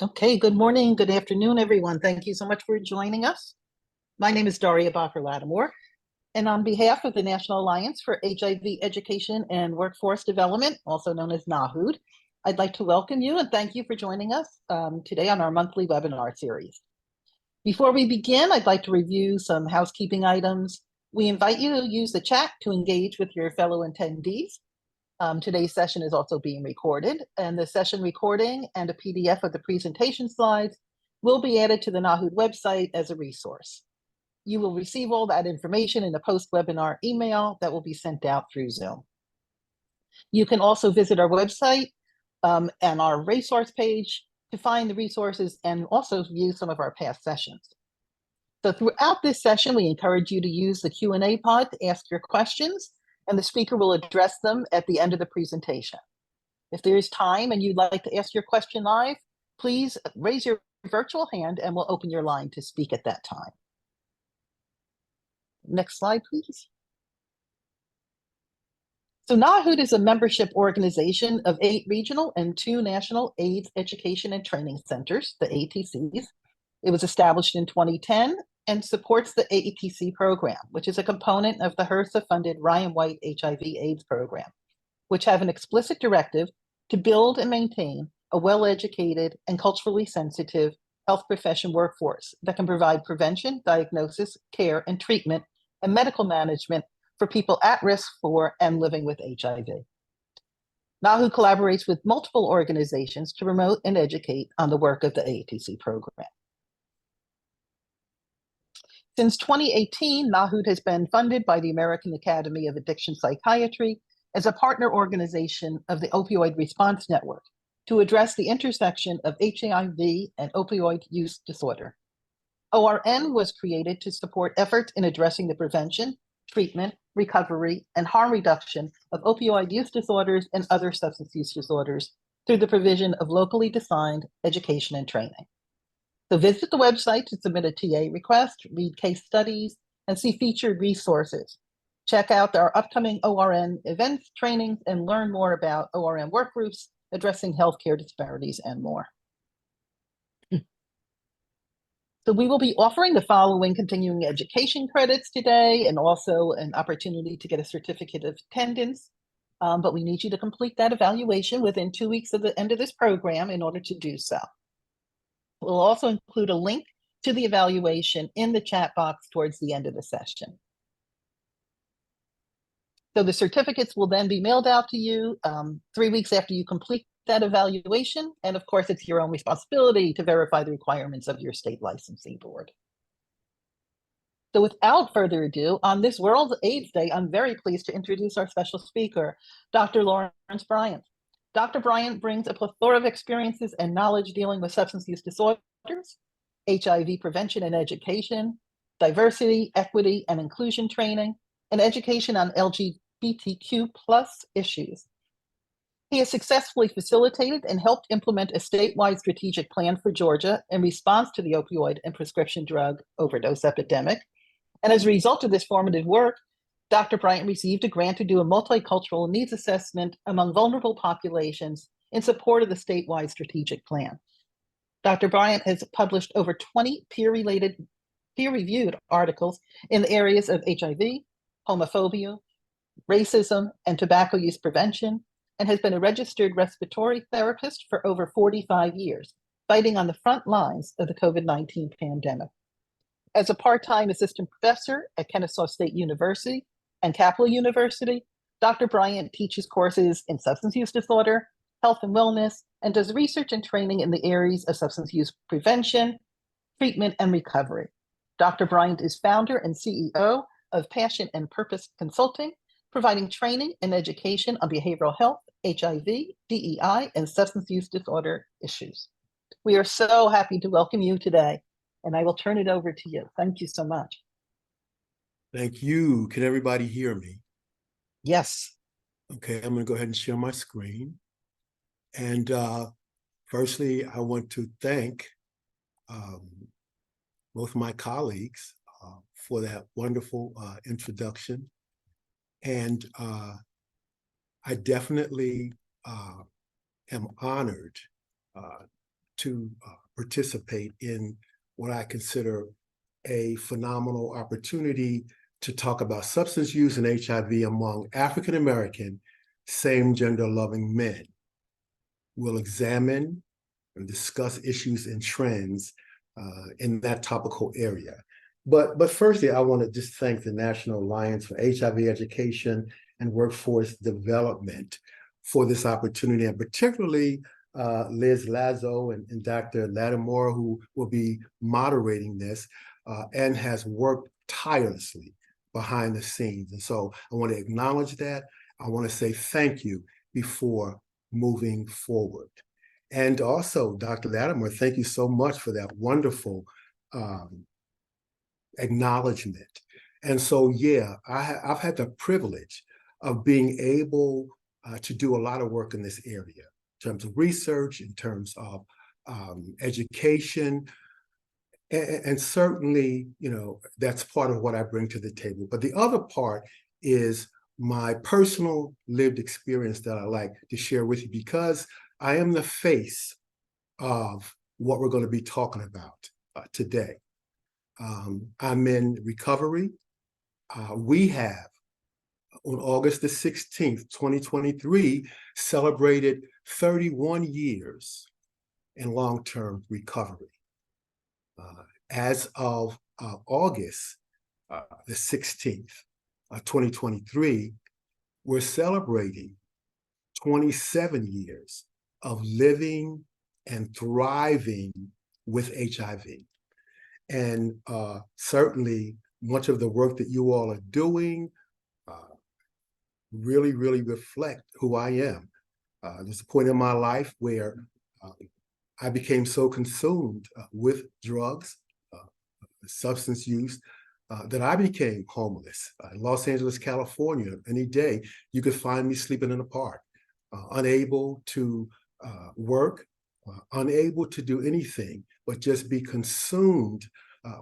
Okay, good morning, good afternoon, everyone. Thank you so much for joining us. My name is Daria Bacher-Lattimore, and on behalf of the National Alliance for HIV Education and Workforce Development, also known as NAHUD, I'd like to welcome you and thank you for joining us today on our monthly webinar series. Before we begin, I'd like to review some housekeeping items. We invite you to use the chat to engage with your fellow attendees. Today's session is also being recorded, and the session recording and a PDF of the presentation slides will be added to the NAHUD website as a resource. You will receive all that information in a post-webinar email that will be sent out through Zoom. You can also visit our website and our resource page to find the resources and also view some of our past sessions. So throughout this session, we encourage you to use the Q&A pod to ask your questions, and the speaker will address them at the end of the presentation. If there is time and you'd like to ask your question live, please raise your virtual hand and we'll open your line to speak at that time. Next slide, please. So NAHUD is a membership organization of 8 regional and 2 national AIDS education and training centers, the ATCs. It was established in 2010 and supports the AETC program, which is a component of the HRSA-funded Ryan White HIV/AIDS program, which have an explicit directive to build and maintain a well-educated and culturally sensitive health profession workforce that can provide prevention, diagnosis, care, and treatment, and medical management for people at risk for and living with HIV. NAHUD collaborates with multiple organizations to promote and educate on the work of the AETC program. Since 2018, NAHUD has been funded by the American Academy of Addiction Psychiatry as a partner organization of the Opioid Response Network to address the intersection of HIV and opioid use disorder. ORN was created to support efforts in addressing the prevention, treatment, recovery, and harm reduction of opioid use disorders and other substance use disorders through the provision of locally defined education and training. So visit the website to submit a TA request, read case studies, and see featured resources. Check out our upcoming ORN events, trainings, and learn more about ORN work groups addressing healthcare disparities and more. So we will be offering the following continuing education credits today and also an opportunity to get a certificate of attendance. But we need you to complete that evaluation within 2 weeks of the end of this program in order to do so. We'll also include a link to the evaluation in the chat box towards the end of the session. So the certificates will then be mailed out to you 3 weeks after you complete that evaluation. And of course, it's your own responsibility to verify the requirements of your state licensing board. So without further ado, on this World AIDS Day, I'm very pleased to introduce our special speaker, Dr. Lawrence Bryant. Dr. Bryant brings a plethora of experiences and knowledge dealing with substance use disorders, HIV prevention and education, diversity, equity, and inclusion training, and education on LGBTQ+ issues. He has successfully facilitated and helped implement a statewide strategic plan for Georgia in response to the opioid and prescription drug overdose epidemic. And as a result of this formative work, Dr. Bryant received a grant to do a multicultural needs assessment among vulnerable populations in support of the statewide strategic plan. Dr. Bryant has published over 20 peer-reviewed articles in the areas of HIV, homophobia, racism, and tobacco use prevention, and has been a registered respiratory therapist for over 45 years, fighting on the front lines of the COVID-19 pandemic. As a part-time assistant professor at Kennesaw State University and Capital University, Dr. Bryant teaches courses in substance use disorder, health and wellness, and does research and training in the areas of substance use prevention, treatment, and recovery. Dr. Bryant is founder and CEO of Passion and Purpose Consulting, providing training and education on behavioral health, HIV, DEI, and substance use disorder issues. We are so happy to welcome you today, and I will turn it over to you. Thank you so much. Thank you. Can everybody hear me? Yes. Okay, I'm going to go ahead and share my screen. And firstly, I want to thank both my colleagues for that wonderful introduction. And I definitely am honored to participate in what I consider a phenomenal opportunity to talk about substance use and HIV among African American same-gender loving men. We'll examine and discuss issues and trends in that topical area. But firstly, I want to just thank the National Alliance for HIV Education and Workforce Development for this opportunity, and particularly Liz Lazo and Dr. Lattimore, who will be moderating this and has worked tirelessly behind the scenes. And so I want to acknowledge that. I want to say thank you before moving forward. And also, Dr. Lattimore, thank you so much for that wonderful acknowledgement. And so, yeah, I've had the privilege of being able to do a lot of work in this area, in terms of research, in terms of education, and certainly, you know, that's part of what I bring to the table. But the other part is my personal lived experience that I like to share with you, because I am the face of what we're going to be talking about today. I'm in recovery. We have, on August the 16th, 2023, celebrated 31 years in long-term recovery. As of August the 16th, 2023, we're celebrating 27 years of living and thriving with HIV. And certainly much of the work that you all are doing really reflect who I am. There's a point in my life where I became so consumed with drugs, substance use, that I became homeless. In Los Angeles, California, any day you could find me sleeping in a park, unable to work, unable to do anything but just be consumed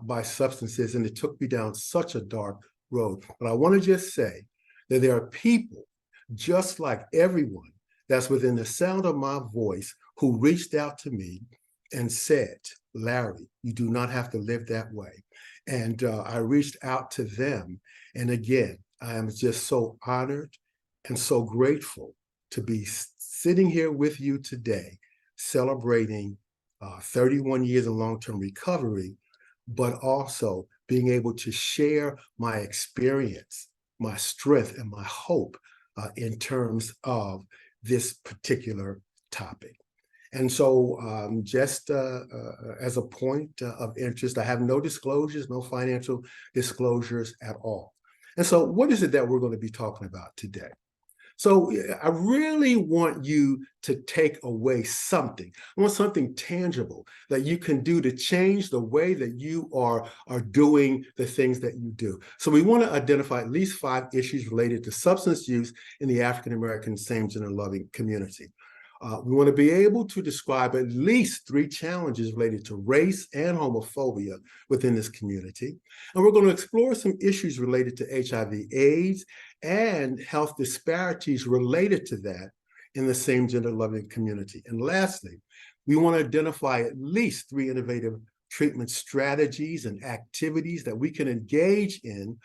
by substances, and it took me down such a dark road. But I want to just say that there are people, just like everyone that's within the sound of my voice, who reached out to me and said, Larry, you do not have to live that way. And I reached out to them. And again, I am just so honored and so grateful to be sitting here with you today, celebrating 31 years of long-term recovery, but also being able to share my experience, my strength, and my hope in terms of this particular topic. And so just as a point of interest, I have no disclosures, no financial disclosures at all. And so what is it that we're going to be talking about today? So I really want you to take away something. I want something tangible that you can do to change the way that you are doing the things that you do. So we want to identify at least 5 issues related to substance use in the African-American same-gender loving community. We want to be able to describe at least 3 challenges related to race and homophobia within this community. And we're going to explore some issues related to HIV/AIDS and health disparities related to that in the same gender loving community. And lastly, we want to identify at least 3 innovative treatment strategies and activities that we can engage in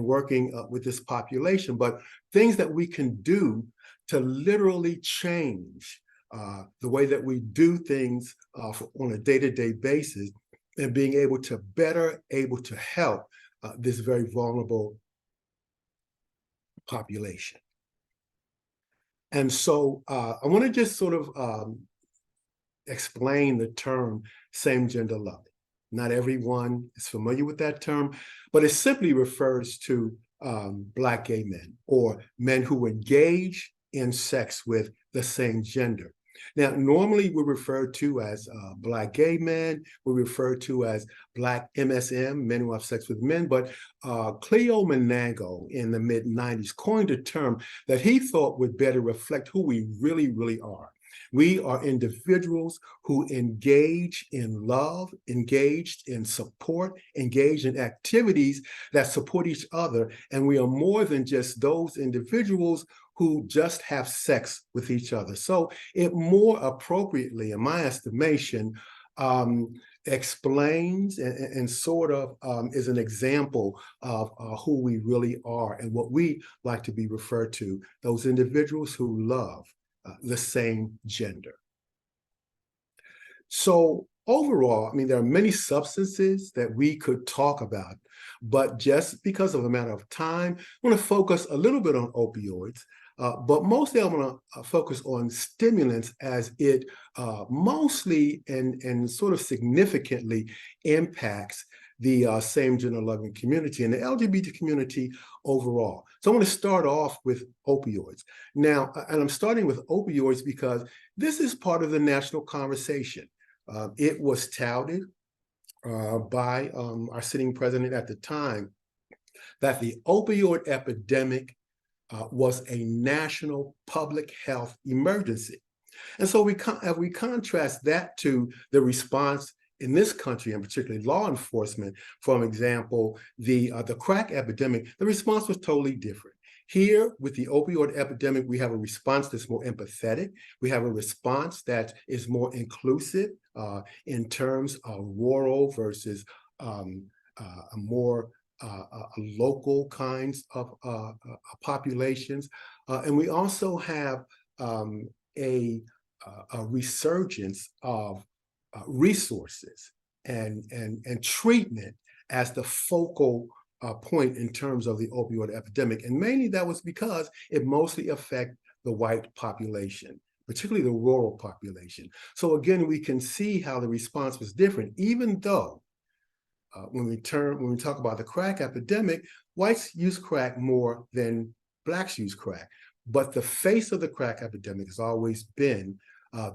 working with this population, but things that we can do to literally change the way that we do things on a day-to-day basis, and being able to better help this very vulnerable population. And so I want to just sort of explain the term same-gender loving. Not everyone is familiar with that term, but it simply refers to Black gay men, or men who engage in sex with the same gender. Now, normally we're referred to as Black gay men, we're referred to as Black MSM, men who have sex with men, but Cleo Manango in the mid-90s coined a term that he thought would better reflect who we really are. We are individuals who engage in love, engaged in support, engaged in activities that support each other, and we are more than just those individuals who just have sex with each other. So it more appropriately, in my estimation, explains and sort of is an example of who we really are and what we like to be referred to, those individuals who love the same gender. So overall, I mean, there are many substances that we could talk about, but just because of a matter of time, I want to focus a little bit on opioids, but mostly I want to focus on stimulants as it mostly and sort of significantly impacts the same-gender loving community and the LGBT community overall. So I want to start off with opioids. Now, and I'm starting with opioids because this is part of the national conversation. It was touted by our sitting president at the time that the opioid epidemic was a national public health emergency. And so if we contrast that to the response in this country, and particularly law enforcement, for example, the crack epidemic, the response was totally different. Here, with the opioid epidemic, we have a response that's more empathetic. We have a response that is more inclusive in terms of rural versus more local kinds of populations. And we also have a resurgence of resources and treatment as the focal point in terms of the opioid epidemic. And mainly that was because it mostly affected the white population, particularly the rural population. So again, we can see how the response was different, even though when we talk about the crack epidemic, whites use crack more than blacks use crack. But the face of the crack epidemic has always been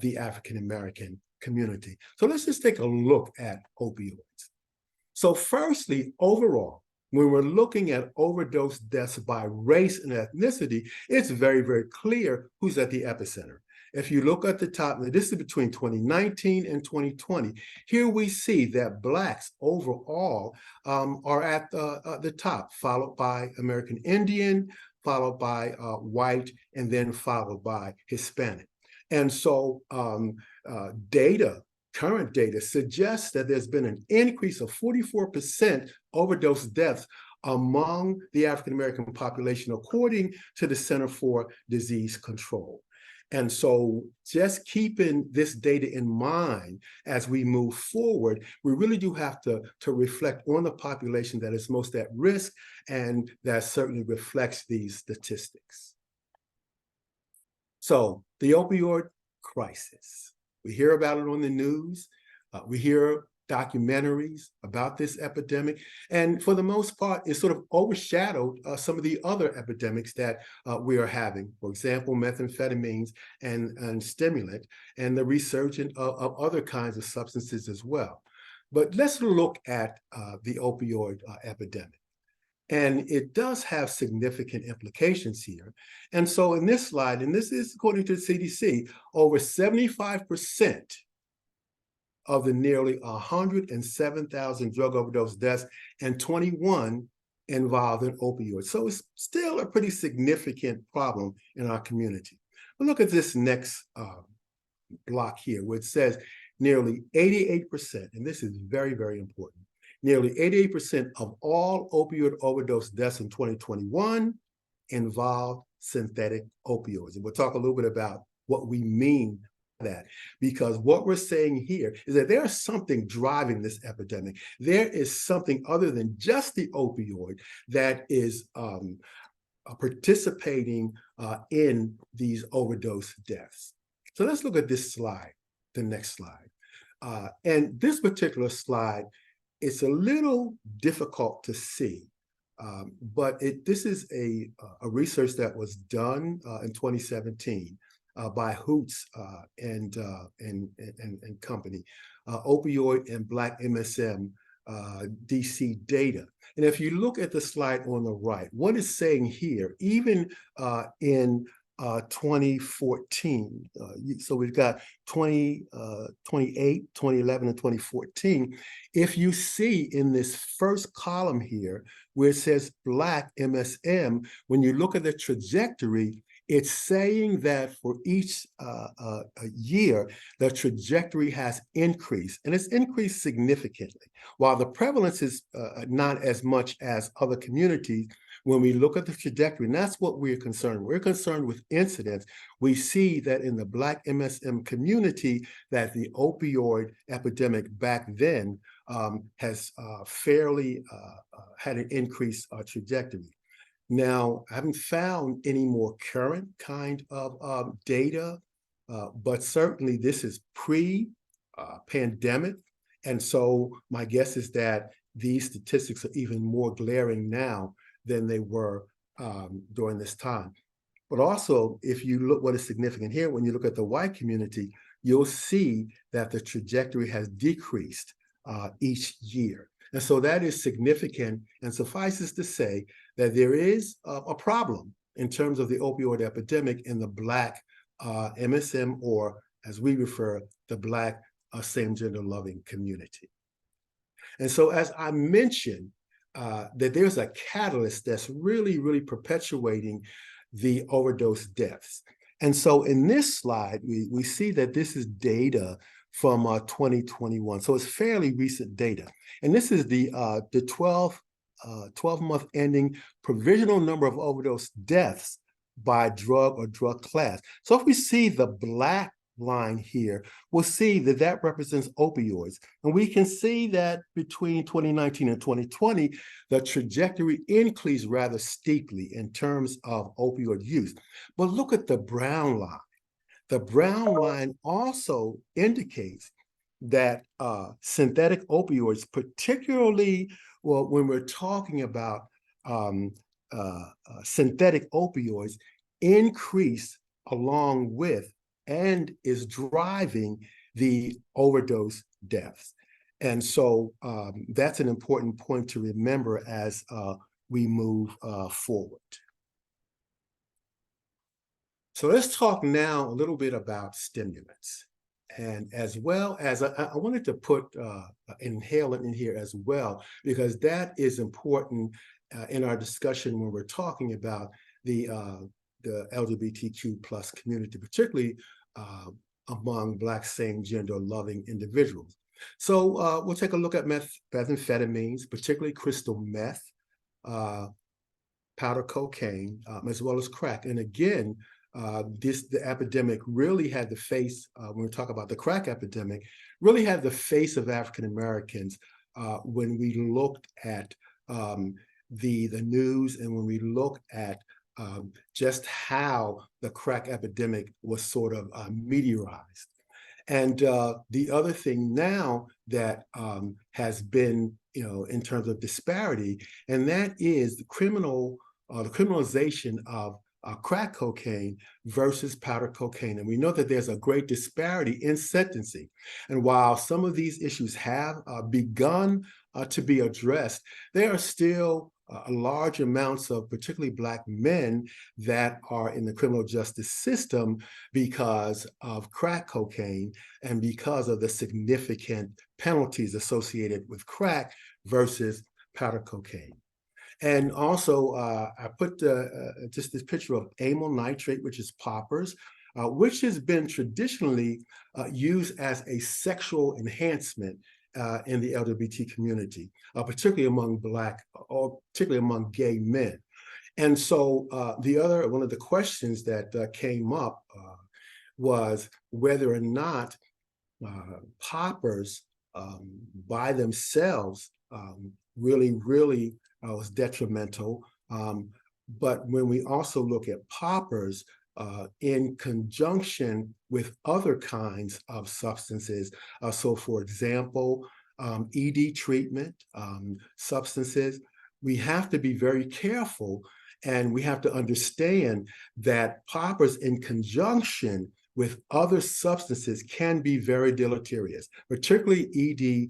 the African-American community. So let's just take a look at opioids. So firstly, overall, when we're looking at overdose deaths by race and ethnicity, it's very, very clear who's at the epicenter. If you look at the top, this is between 2019 and 2020, here we see that Blacks overall are at the top, followed by American Indian, followed by white, and then followed by Hispanic. And so current data suggests that there's been an increase of 44% overdose deaths among the African-American population, according to the Center for Disease Control. And so just keeping this data in mind as we move forward, we really do have to reflect on the population that is most at risk, and that certainly reflects these statistics. So the opioid crisis. We hear about it on the news. We hear documentaries about this epidemic. And for the most part, it sort of overshadowed some of the other epidemics that we are having. For example, methamphetamines and stimulant, and the resurgence of other kinds of substances as well. But let's look at the opioid epidemic. And it does have significant implications here. And so in this slide, and this is according to the CDC, over 75% of the nearly 107,000 drug overdose deaths and 21 involved in opioids. So it's still a pretty significant problem in our community. But look at this next block here, where it says nearly 88%, and this is very, very important. Nearly 88% of all opioid overdose deaths in 2021 involved synthetic opioids. And we'll talk a little bit about what we mean by that, because what we're saying here is that there's something driving this epidemic. There is something other than just the opioid that is participating in these overdose deaths. So let's look at this slide, the next slide. And this particular slide, it's a little difficult to see, but this is a research that was done in 2017 by Hoots and company, opioid and Black MSM DC data. And if you look at the slide on the right, what it's saying here, even in 2014, so we've got 2008, 2011, and 2014. If you see in this first column here, where it says Black MSM, when you look at the trajectory, it's saying that for each year, the trajectory has increased, and it's increased significantly. While the prevalence is not as much as other communities, when we look at the trajectory, and that's what we're concerned. We're concerned with incidence. We see that in the Black MSM community, that the opioid epidemic back then has fairly had an increased trajectory. Now, I haven't found any more current kind of data, but certainly this is pre-pandemic. And so my guess is that these statistics are even more glaring now than they were during this time. But also, if you look what is significant here, when you look at the white community, you'll see that the trajectory has decreased each year. And so that is significant, and suffices to say that there is a problem in terms of the opioid epidemic in the Black MSM, or as we refer, the Black same-gender loving community. And so as I mentioned, that there's a catalyst that's really, really perpetuating the overdose deaths. And so in this slide, we see that this is data from 2021. So it's fairly recent data. And this is the 12-month ending provisional number of overdose deaths by drug or drug class. So if we see the Black line here, we'll see that that represents opioids. And we can see that between 2019 and 2020, the trajectory increased rather steeply in terms of opioid use. But look at the brown line. The brown line also indicates that synthetic opioids, particularly when we're talking about synthetic opioids, increase along with and is driving the overdose deaths. And so that's an important point to remember as we move forward. So let's talk now a little bit about stimulants. And as well as I wanted to put inhalant in here as well, because that is important in our discussion when we're talking about the LGBTQ plus community, particularly among Black same-gender loving individuals. So we'll take a look at methamphetamines, particularly crystal meth, powder cocaine, as well as crack. And again, the epidemic really had the face, when we talk about the crack epidemic, really had the face of African Americans when we looked at the news, and when we looked at just how the crack epidemic was sort of meteorized. And the other thing now that has been, in terms of disparity, and that is the criminalization of crack cocaine versus powder cocaine. And we know that there's a great disparity in sentencing. And while some of these issues have begun to be addressed, there are still large amounts of particularly Black men that are in the criminal justice system because of crack cocaine and because of the significant penalties associated with crack versus powder cocaine. And also, I put just this picture of amyl nitrate, which is poppers, which has been traditionally used as a sexual enhancement in the LGBT community, particularly among Black, or particularly among gay men. And so one of the questions that came up was whether or not poppers by themselves really was detrimental. But when we also look at poppers in conjunction with other kinds of substances, so for example, ED treatment, substances, we have to be very careful, and we have to understand that poppers in conjunction with other substances can be very deleterious, particularly ED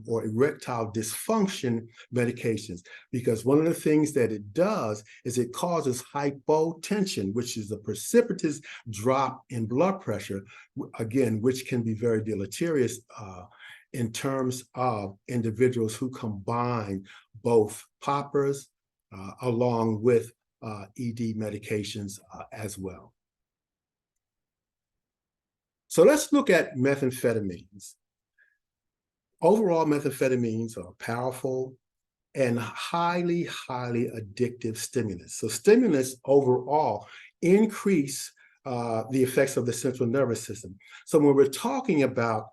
or erectile dysfunction medications, because one of the things that it does is it causes hypotension, which is a precipitous drop in blood pressure, again, which can be very deleterious in terms of individuals who combine both poppers along with ED medications as well. So let's look at methamphetamines. Overall, methamphetamines are powerful and highly, highly addictive stimulants. So stimulants overall increase the effects of the central nervous system. So when we're talking about,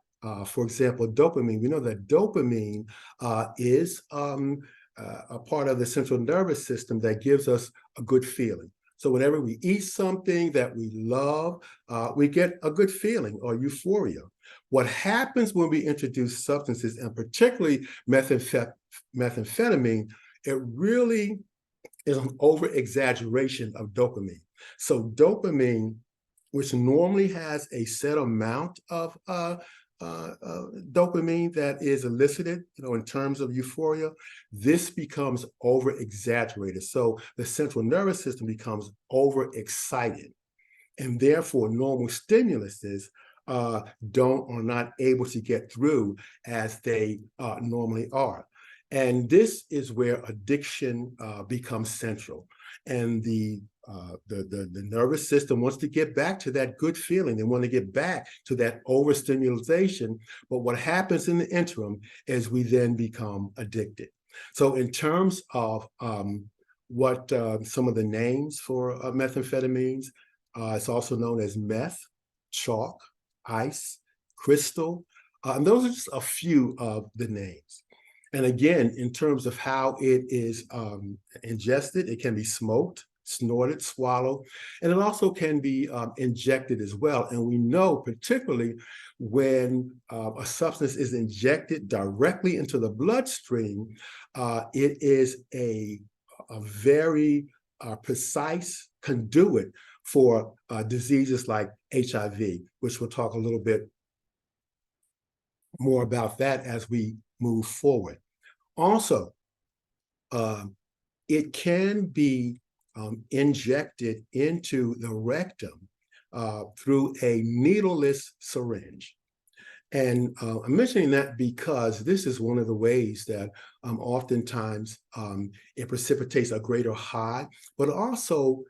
for example, dopamine, we know that dopamine is a part of the central nervous system that gives us a good feeling. So whenever we eat something that we love, we get a good feeling or euphoria. What happens when we introduce substances, and particularly methamphetamine, it really is an over-exaggeration of dopamine. So dopamine, which normally has a set amount of dopamine that is elicited, in terms of euphoria, this becomes over-exaggerated. So the central nervous system becomes overexcited, and therefore normal stimuluses are not able to get through as they normally are. And this is where addiction becomes central. And the nervous system wants to get back to that good feeling. They want to get back to that overstimulation. But what happens in the interim is we then become addicted. So in terms of what some of the names for methamphetamines, it's also known as meth, chalk, ice, crystal, and those are just a few of the names. And again, in terms of how it is ingested, it can be smoked, snorted, swallowed, and it also can be injected as well. And we know particularly when a substance is injected directly into the bloodstream, it is a very precise conduit for diseases like HIV, which we'll talk a little bit more about that as we move forward. Also, it can be injected into the rectum through a needleless syringe. And I'm mentioning that because this is one of the ways that oftentimes it precipitates a greater high, but also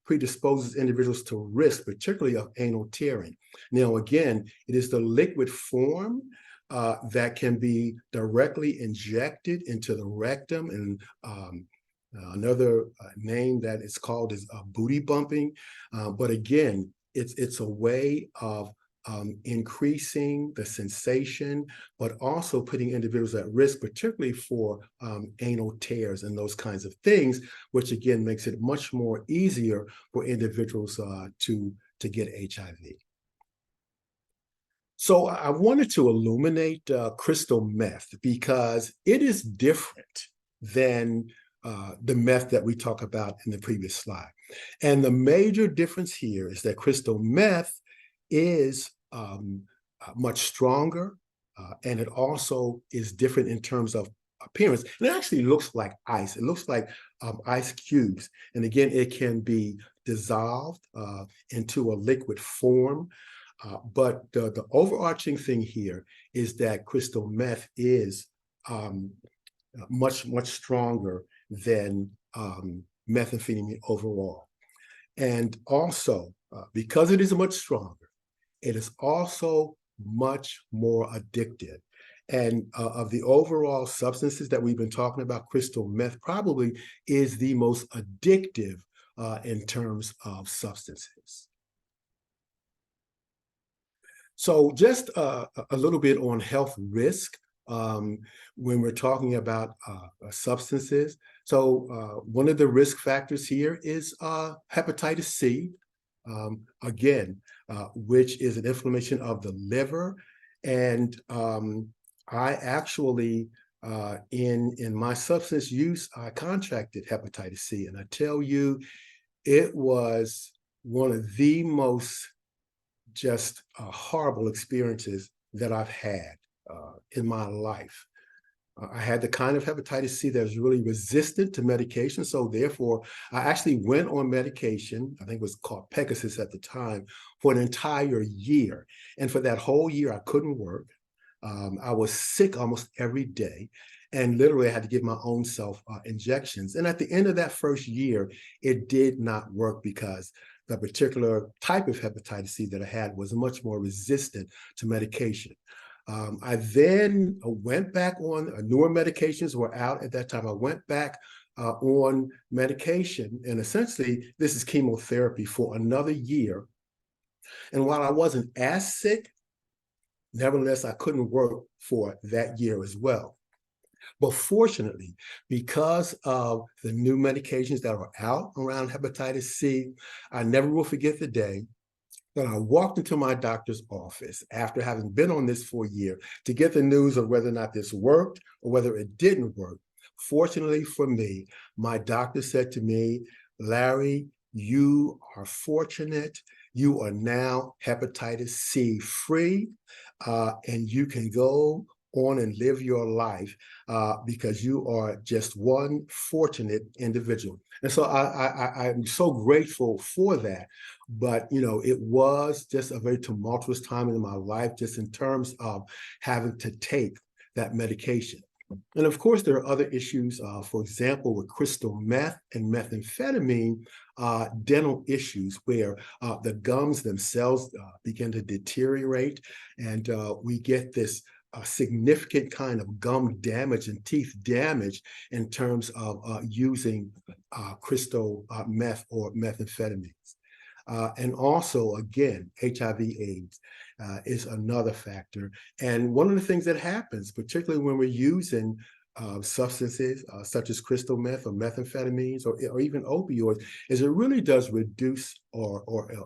predisposes individuals to risk, particularly of anal tearing. Now, again, it is the liquid form that can be directly injected into the rectum, and another name that it's called is booty bumping. But again, it's a way of increasing the sensation, but also putting individuals at risk, particularly for anal tears and those kinds of things, which again makes it much more easier for individuals to get HIV. So I wanted to illuminate crystal meth because it is different than the meth that we talked about in the previous slide. And the major difference here is that crystal meth is much stronger, and it also is different in terms of appearance. And it actually looks like ice. It looks like ice cubes. And again, it can be dissolved into a liquid form. But the overarching thing here is that crystal meth is much, much stronger than methamphetamine overall. And also, because it is much stronger, it is also much more addictive. And of the overall substances that we've been talking about, crystal meth probably is the most addictive in terms of substances. So just a little bit on health risk when we're talking about substances. So one of the risk factors here is hepatitis C, again, which is an inflammation of the liver. And I actually, in my substance use, I contracted hepatitis C. And I tell you, it was one of the most just horrible experiences that I've had in my life. I had the kind of hepatitis C that was really resistant to medication. So therefore, I actually went on medication, I think it was called Pegasus at the time, for an entire year. And for that whole year, I couldn't work. I was sick almost every day. And literally, I had to give my own self injections. And at the end of that first year, it did not work because the particular type of hepatitis C that I had was much more resistant to medication. I then went back on newer medications were out at that time. I went back on medication, and essentially, this is chemotherapy for another year. And while I wasn't as sick, nevertheless, I couldn't work for that year as well. But fortunately, because of the new medications that are out around hepatitis C, I never will forget the day that I walked into my doctor's office after having been on this for a year to get the news of whether or not this worked or whether it didn't work. Fortunately for me, my doctor said to me, Larry, you are fortunate. You are now hepatitis C free, and you can go on and live your life because you are just one fortunate individual. And so I'm so grateful for that. But, you know, it was just a very tumultuous time in my life, just in terms of having to take that medication. And of course, there are other issues, for example, with crystal meth and methamphetamine, dental issues where the gums themselves begin to deteriorate, and we get this significant kind of gum damage and teeth damage in terms of using crystal meth or methamphetamines. And also, again, HIV/AIDS is another factor. And one of the things that happens, particularly when we're using substances such as crystal meth or methamphetamines or even opioids, is it really does reduce or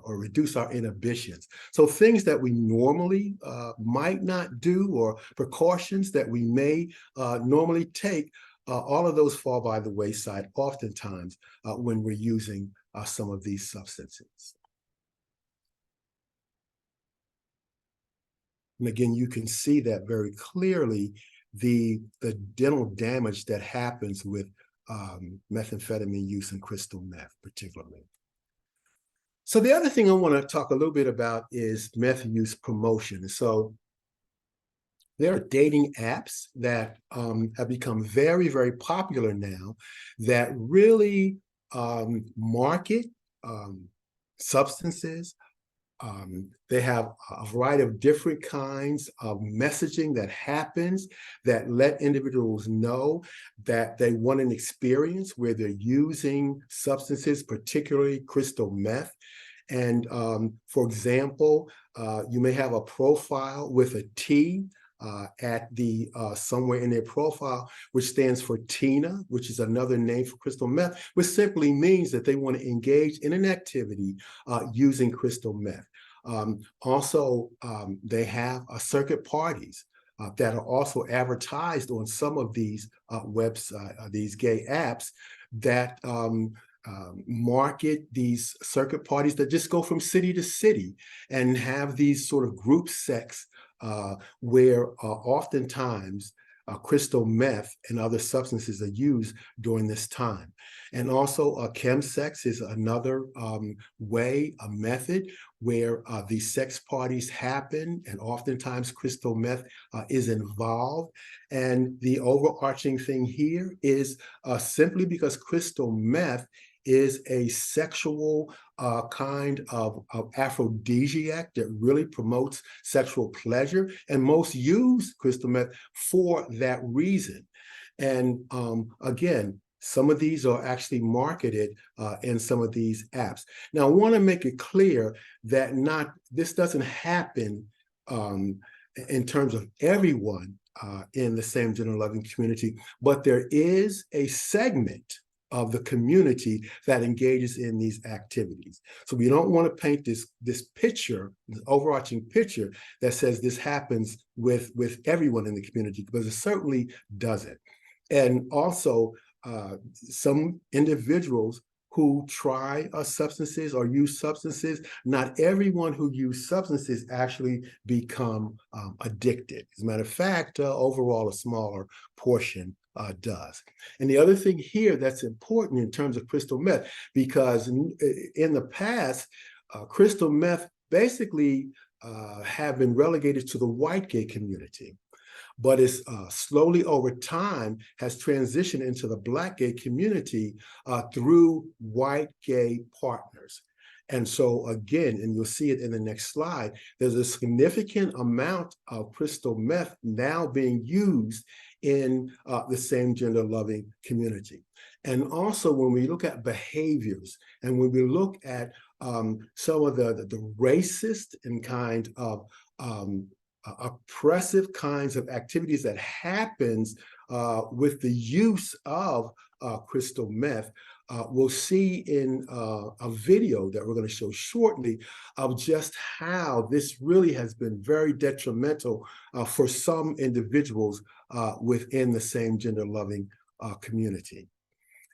reduce our inhibitions. So things that we normally might not do, or precautions that we may normally take, all of those fall by the wayside oftentimes when we're using some of these substances. And again, you can see that very clearly, the dental damage that happens with methamphetamine use and crystal meth particularly. So the other thing I want to talk a little bit about is meth use promotion. So there are dating apps that have become very, very popular now that really market substances. They have a variety of different kinds of messaging that happens that let individuals know that they want an experience where they're using substances, particularly crystal meth. And for example, you may have a profile with a T at the somewhere in their profile, which stands for Tina, which is another name for crystal meth, which simply means that they want to engage in an activity using crystal meth. Also, they have circuit parties that are also advertised on some of these websites, these gay apps that market these circuit parties that just go from city to city and have these sort of group sex where oftentimes crystal meth and other substances are used during this time. And also chemsex is another way, a method where these sex parties happen, and oftentimes crystal meth is involved. And the overarching thing here is simply because crystal meth is a sexual kind of aphrodisiac that really promotes sexual pleasure, and most use crystal meth for that reason. And again, some of these are actually marketed in some of these apps. Now, I want to make it clear that this doesn't happen in terms of everyone in the same gender loving community, but there is a segment of the community that engages in these activities. So we don't want to paint this picture, this overarching picture that says this happens with everyone in the community, because it certainly doesn't. And also, some individuals who try substances or use substances, not everyone who uses substances actually become addicted. As a matter of fact, overall, a smaller portion does. And the other thing here that's important in terms of crystal meth, because in the past, crystal meth basically have been relegated to the white gay community, but it's slowly over time has transitioned into the Black gay community through white gay partners. And so again, and you'll see it in the next slide, there's a significant amount of crystal meth now being used in the same gender loving community. And also when we look at behaviors and when we look at some of the racist and kind of oppressive kinds of activities that happens with the use of crystal meth, we'll see in a video that we're going to show shortly of just how this really has been very detrimental for some individuals within the same gender loving community.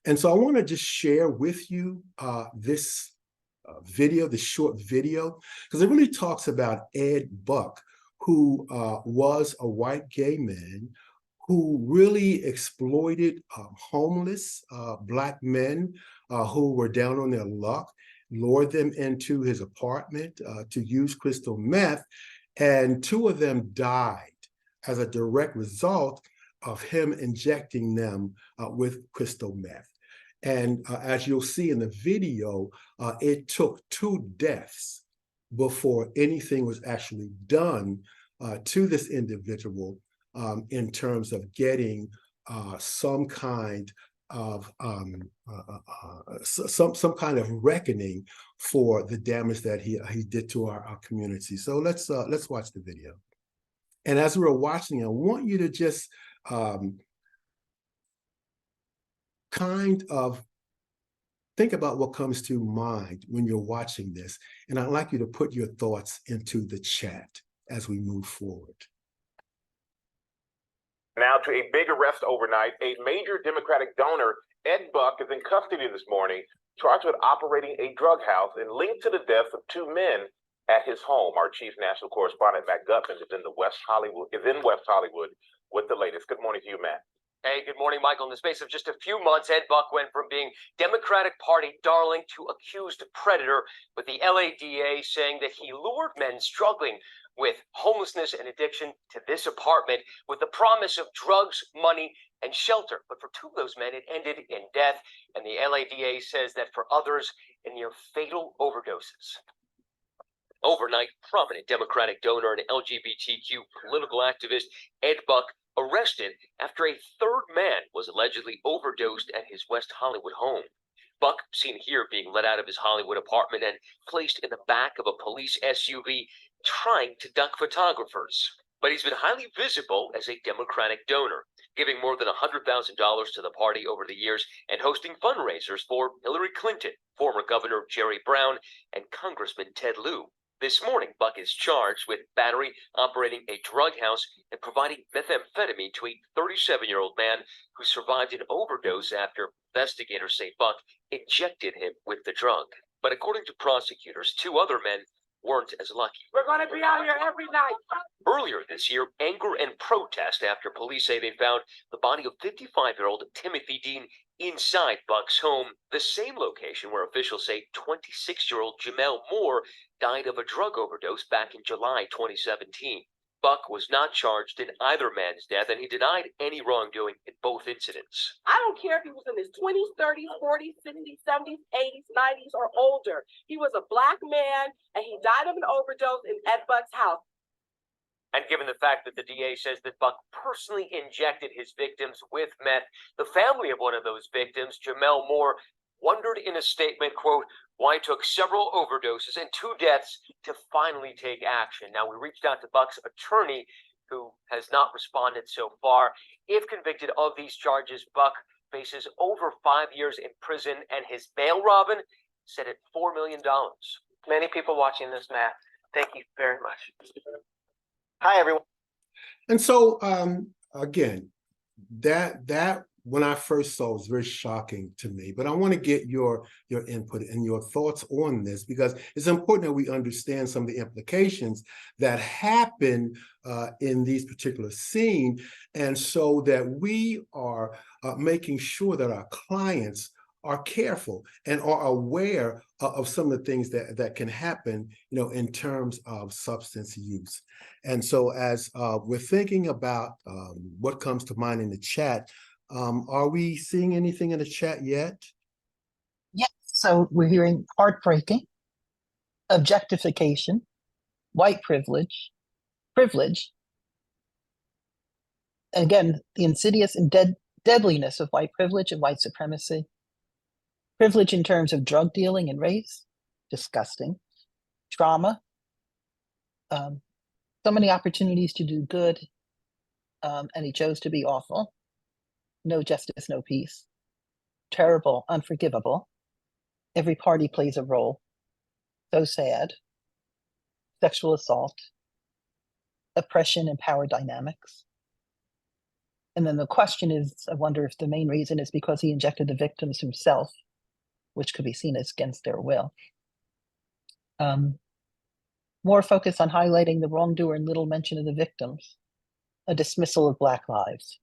And so I want to just share with you this video, this short video, because it really talks about Ed Buck, who was a white gay man who really exploited homeless Black men who were down on their luck, lured them into his apartment to use crystal meth, and 2 of them died as a direct result of him injecting them with crystal meth. And as you'll see in the video, it took 2 deaths before anything was actually done to this individual in terms of getting some kind of some kind of reckoning for the damage that he did to our community. So let's watch the video. And as we're watching, I want you to just kind of think about what comes to mind when you're watching this. And I'd like you to put your thoughts into the chat as we move forward. Now to a big arrest overnight. A major Democratic donor, Ed Buck, is in custody this morning, charged with operating a drug house and linked to the deaths of 2 men at his home. Our chief national correspondent, Matt Gutman, is in West Hollywood with the latest. Good morning to you, Matt. Hey, good morning, Michael. In the space of just a few months, Ed Buck went from being Democratic Party darling to accused predator, with the LADA saying that he lured men struggling with homelessness and addiction to this apartment with the promise of drugs, money, and shelter. But for 2 of those men, it ended in death. And the LADA says that for others, in near fatal overdoses. Overnight, prominent Democratic donor and LGBTQ political activist Ed Buck arrested after a 3rd man was allegedly overdosed at his West Hollywood home. Buck, seen here being let out of his Hollywood apartment and placed in the back of a police SUV, trying to duck photographers. But he's been highly visible as a Democratic donor, giving more than $100,000 to the party over the years and hosting fundraisers for Hillary Clinton, former Governor Jerry Brown, and Congressman Ted Lieu. This morning, Buck is charged with battery, operating a drug house, and providing methamphetamine to a 37-year-old man who survived an overdose after investigators say Buck injected him with the drug. But according to prosecutors, 2 other men weren't as lucky. We're going to be out here every night. Earlier this year, anger and protest after police say they found the body of 55-year-old Timothy Dean inside Buck's home, the same location where officials say 26-year-old Jamel Moore died of a drug overdose back in July 2017. Buck was not charged in either man's death, and he denied any wrongdoing in both incidents. I don't care if he was in his 20s, 30s, 40s, 60s, 70s, 80s, 90s, or older. He was a Black man, and he died of an overdose in Ed Buck's house. And given the fact that the DA says that Buck personally injected his victims with meth, the family of one of those victims, Jamel Moore, wondered in a statement, quote, why it took several overdoses and 2 deaths to finally take action. Now, we reached out to Buck's attorney, who has not responded so far. If convicted of these charges, Buck faces over 5 years in prison, and his bail, Robin, set at $4 million. Many people watching this, Matt. Thank you very much. Hi, everyone. And so, again, that when I first saw it was very shocking to me, but I want to get your input and your thoughts on this, because it's important that we understand some of the implications that happen in these particular scenes, and so that we are making sure that our clients are careful and are aware of some of the things that can happen, in terms of substance use. And so as we're thinking about what comes to mind in the chat, are we seeing anything in the chat yet? Yes, so we're hearing heartbreaking, objectification, white privilege, and again, the insidious and deadliness of white privilege and white supremacy. Privilege in terms of drug dealing and race, disgusting. Trauma, so many opportunities to do good, and he chose to be awful. No justice, no peace. Terrible, unforgivable. Every party plays a role. So sad. Sexual assault, oppression and power dynamics. And then the question is, I wonder if the main reason is because he injected the victims himself, which could be seen as against their will. More focus on highlighting the wrongdoer and little mention of the victims. A dismissal of Black lives.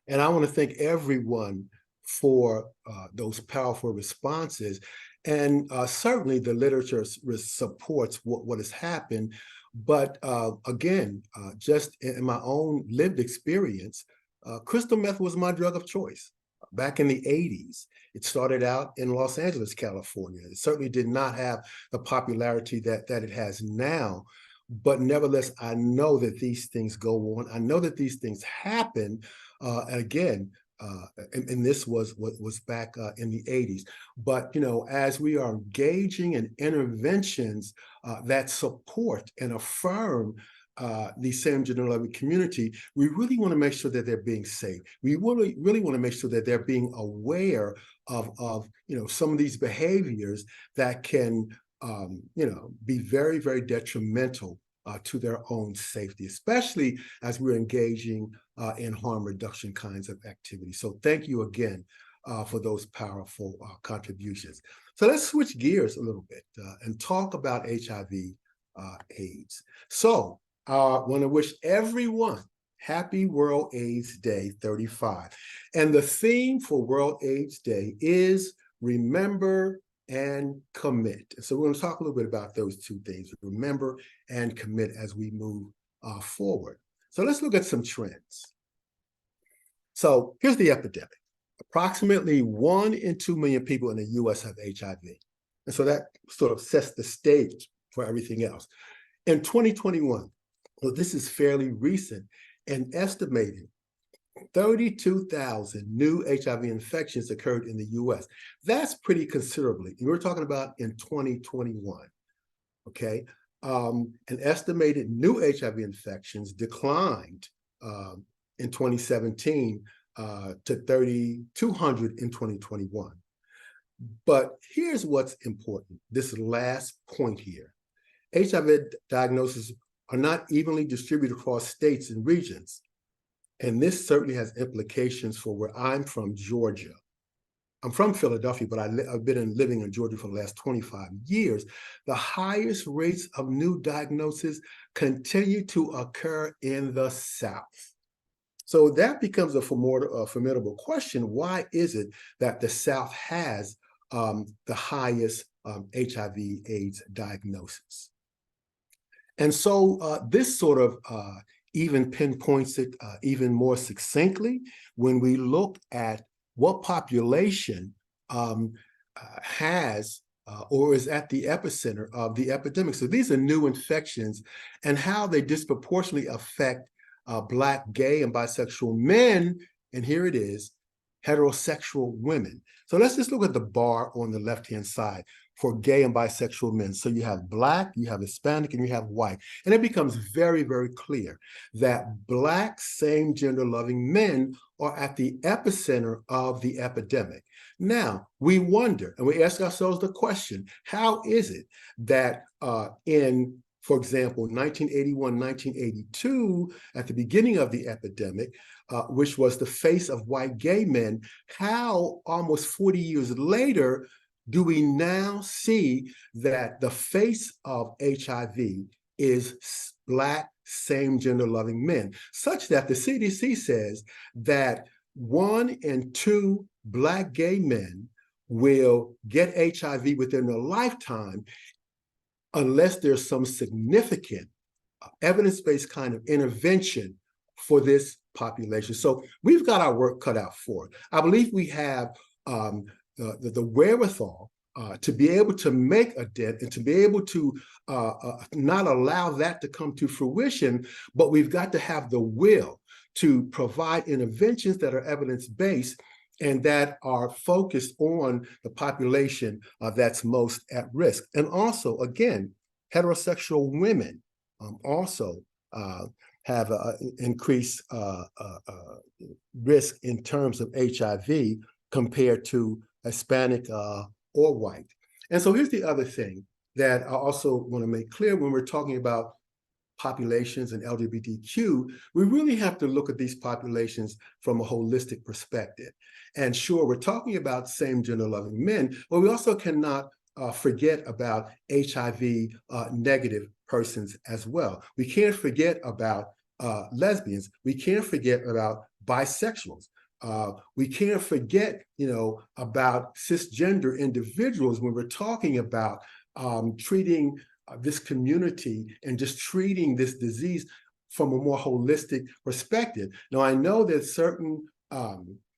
And I want to thank everyone for those powerful responses. And certainly the literature supports what has happened. But again, just in my own lived experience, crystal meth was my drug of choice. Back in the 80s, it started out in Los Angeles, California. It certainly did not have the popularity that it has now. But nevertheless, I know that these things go on. I know that these things happen. Again, and this was back in the 80s. But, as we are engaging in interventions that support and affirm the same gender loving community, we really want to make sure that they're being safe. We really want to make sure that they're being aware of some of these behaviors that can be very, very detrimental to their own safety, especially as we're engaging in harm reduction kinds of activities. So thank you again for those powerful contributions. So let's switch gears a little bit and talk about HIV/AIDS. So I want to wish everyone happy World AIDS Day 35. And the theme for World AIDS Day is remember and commit. So we're going to talk a little bit about those two things, remember and commit, as we move forward. So let's look at some trends. So here's the epidemic. Approximately 1 in 2 million people in the US have HIV. And so that sort of sets the stage for everything else. In 2021, well, this is fairly recent, an estimated 32,000 new HIV infections occurred in the US. That's pretty considerably. And we're talking about in 2021, okay? An estimated new HIV infections declined in 2017 to 3,200 in 2021. But here's what's important, this last point here. HIV diagnoses are not evenly distributed across states and regions. And this certainly has implications for where I'm from, Georgia. I'm from Philadelphia, but I've been living in Georgia for the last 25 years. The highest rates of new diagnoses continue to occur in the South. So that becomes a formidable question. Why is it that the South has the highest HIV/AIDS diagnosis? And so this sort of even pinpoints it even more succinctly when we look at what population has or is at the epicenter of the epidemic. So these are new infections and how they disproportionately affect Black, gay, and bisexual men, and here it is, heterosexual women. So let's just look at the bar on the left-hand side for gay and bisexual men. So you have Black, you have Hispanic, and you have white. And it becomes very, very clear that Black same-gender loving men are at the epicenter of the epidemic. Now, we wonder, and we ask ourselves the question, how is it that in, for example, 1981, 1982, at the beginning of the epidemic, which was the face of white gay men, how almost 40 years later do we now see that the face of HIV is Black same-gender loving men, such that the CDC says that 1 in 2 Black gay men will get HIV within their lifetime unless there's some significant evidence-based kind of intervention for this population. So we've got our work cut out for it. I believe we have the wherewithal to be able to make a dent and to be able to not allow that to come to fruition, but we've got to have the will to provide interventions that are evidence-based and that are focused on the population that's most at risk. And also, again, heterosexual women also have increased risk in terms of HIV compared to Hispanic or white. And so here's the other thing that I also want to make clear when we're talking about populations and LGBTQ, we really have to look at these populations from a holistic perspective. And sure, we're talking about same gender loving men, but we also cannot forget about HIV negative persons as well. We can't forget about lesbians. We can't forget about bisexuals. We can't forget, about cisgender individuals when we're talking about treating this community and just treating this disease from a more holistic perspective. Now, I know that certain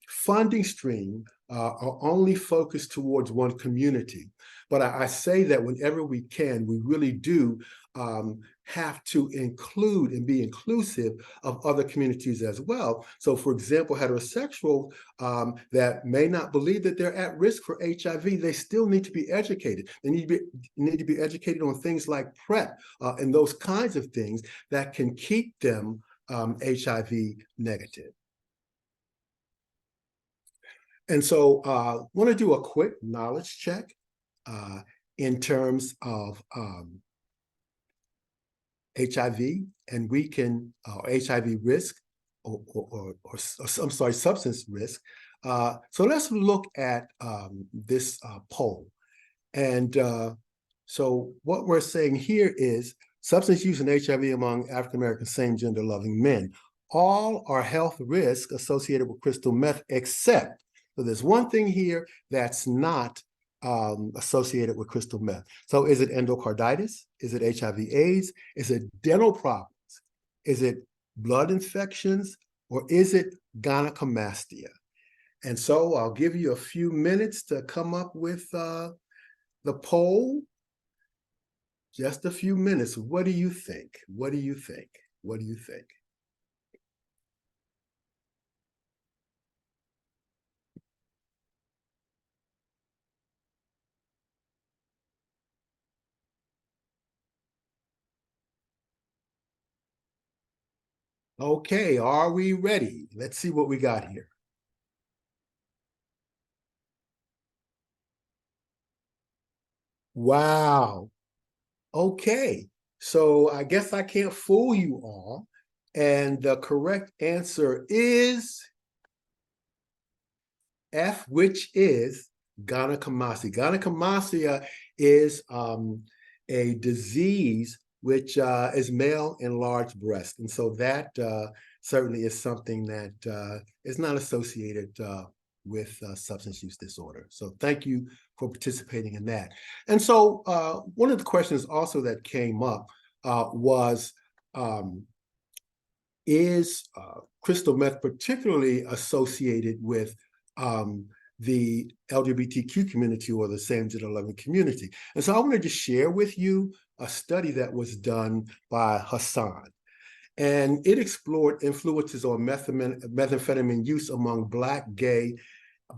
funding streams are only focused towards one community, but I say that whenever we can, we really do have to include and be inclusive of other communities as well. So, for example, heterosexuals that may not believe that they're at risk for HIV, they still need to be educated. They need to be educated on things like PrEP and those kinds of things that can keep them HIV negative. And so I want to do a quick knowledge check in terms of HIV, and we can, HIV risk, or I'm sorry, substance risk. So let's look at this poll. And so what we're saying here is substance use and HIV among African-American same-gender loving men. All are health risks associated with crystal meth, except, so there's one thing here that's not associated with crystal meth. So is it endocarditis? Is it HIV/AIDS? Is it dental problems? Is it blood infections? Or is it gynecomastia? And so I'll give you a few minutes to come up with the poll. Just a few minutes. What do you think? What do you think? What do you think? Okay, are we ready? Let's see what we got here. Wow. Okay, so I guess I can't fool you all. And the correct answer is F, which is gynecomastia. Gynecomastia is a disease which is male enlarged breast. And so that certainly is something that is not associated with substance use disorder. So thank you for participating in that. And so one of the questions also that came up was, is crystal meth particularly associated with the LGBTQ community or the same gender loving community? And so I wanted to share with you a study that was done by Hassan. And it explored influences on methamphetamine use among Black, gay,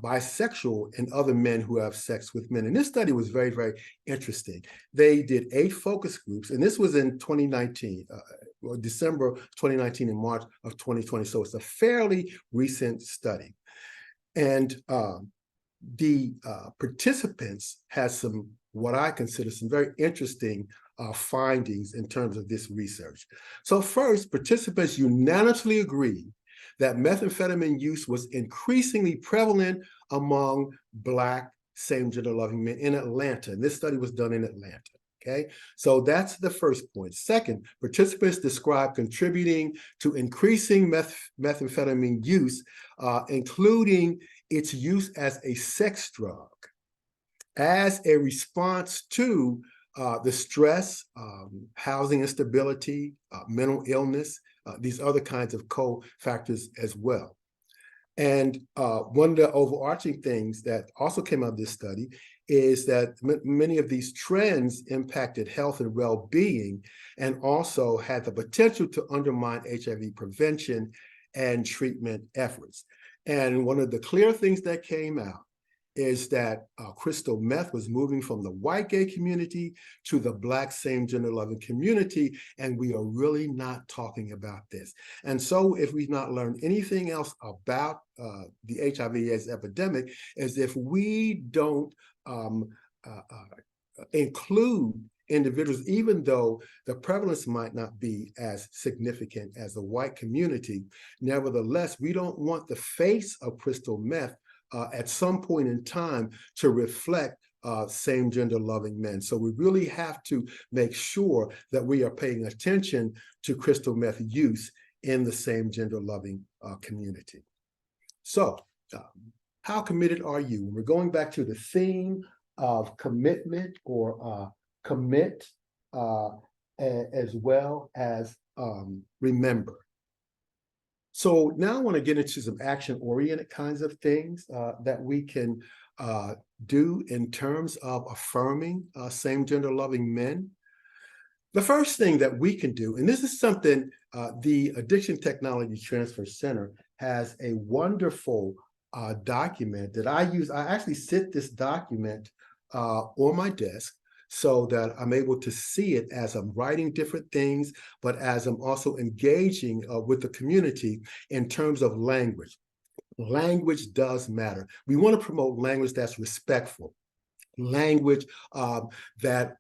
bisexual, and other men who have sex with men. And this study was very, very interesting. They did 8 focus groups, and this was in 2019, December 2019 and March of 2020. So it's a fairly recent study. And the participants had some, what I consider some very interesting findings in terms of this research. So first, participants unanimously agreed that methamphetamine use was increasingly prevalent among Black same-gender loving men in Atlanta. And this study was done in Atlanta. Okay, so that's the first point. Second, participants describe contributing to increasing methamphetamine use, including its use as a sex drug, as a response to the stress, housing instability, mental illness, these other kinds of co-factors as well. And one of the overarching things that also came out of this study is that many of these trends impacted health and well-being and also had the potential to undermine HIV prevention and treatment efforts. And one of the clear things that came out is that crystal meth was moving from the white gay community to the Black same-gender loving community, and we are really not talking about this. And so if we've not learned anything else about the HIV/AIDS epidemic, is if we don't include individuals, even though the prevalence might not be as significant as the white community, nevertheless, we don't want the face of crystal meth at some point in time to reflect same-gender loving men. So we really have to make sure that we are paying attention to crystal meth use in the same-gender loving community. So how committed are you? We're going back to the theme of commitment or commit as well as remember. So now I want to get into some action-oriented kinds of things that we can do in terms of affirming same-gender loving men. The first thing that we can do, and this is something the Addiction Technology Transfer Center has a wonderful document that I use. I actually sit this document on my desk so that I'm able to see it as I'm writing different things, but as I'm also engaging with the community in terms of language. Language does matter. We want to promote language that's respectful, language that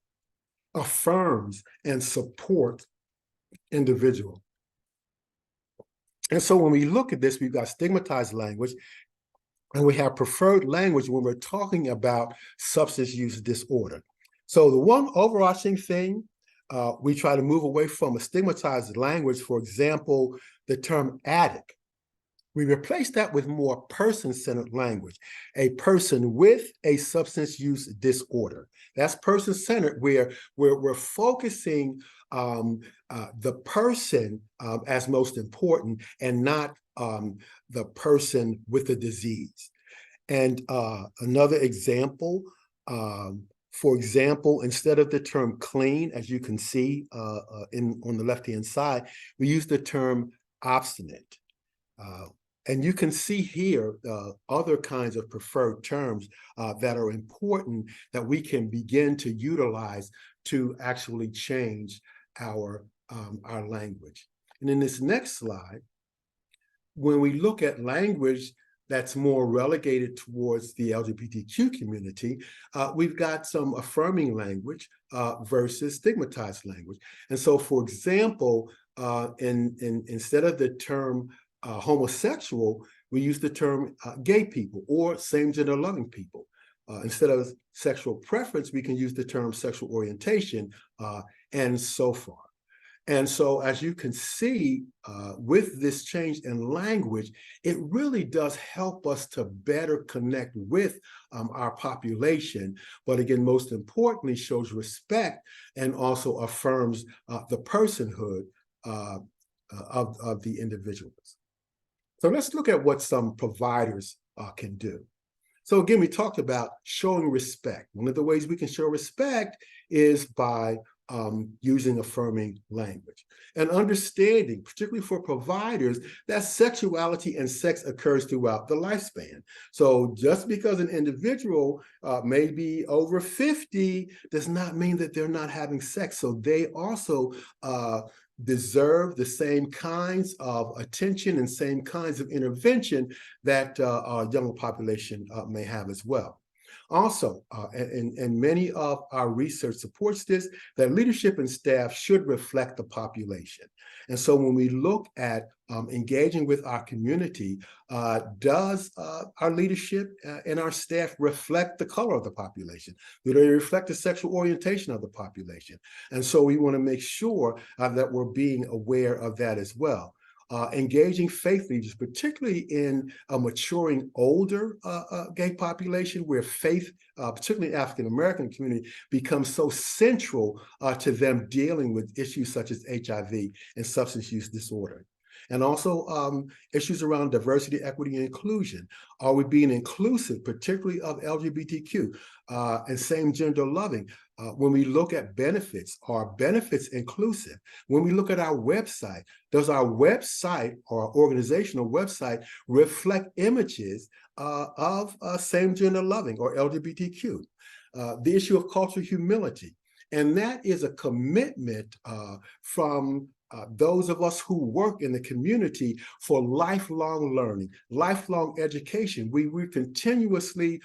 affirms and supports individual. And so when we look at this, we've got stigmatized language, and we have preferred language when we're talking about substance use disorder. So the one overarching thing, we try to move away from a stigmatized language. For example, the term addict. We replace that with more person-centered language, a person with a substance use disorder. That's person-centered, where we're focusing the person as most important and not the person with the disease. And another example, for example, instead of the term clean, as you can see on the left-hand side, we use the term obstinate. And you can see here other kinds of preferred terms that are important that we can begin to utilize to actually change our language. And in this next slide, when we look at language that's more relegated towards the LGBTQ community, we've got some affirming language versus stigmatized language. And so, for example, instead of the term homosexual, we use the term gay people or same-gender loving people. Instead of sexual preference, we can use the term sexual orientation and so forth. And so, as you can see, with this change in language, it really does help us to better connect with our population. But again, most importantly, shows respect and also affirms the personhood of the individuals. So let's look at what some providers can do. So again, we talked about showing respect. One of the ways we can show respect is by using affirming language and understanding, particularly for providers, that sexuality and sex occurs throughout the lifespan. So just because an individual may be over 50 does not mean that they're not having sex. So they also deserve the same kinds of attention and same kinds of intervention that our younger population may have as well. Also, and many of our research supports this, that leadership and staff should reflect the population. And so when we look at engaging with our community, does our leadership and our staff reflect the color of the population? Do they reflect the sexual orientation of the population? And so we want to make sure that we're being aware of that as well. Engaging faith leaders, particularly in a maturing older gay population where faith, particularly African-American community, becomes so central to them dealing with issues such as HIV and substance use disorder. And also issues around diversity, equity, and inclusion. Are we being inclusive, particularly of LGBTQ and same gender loving? When we look at benefits, are benefits inclusive? When we look at our website, does our website or organizational website reflect images of same gender loving or LGBTQ? The issue of cultural humility. And that is a commitment from those of us who work in the community for lifelong learning, lifelong education. We continuously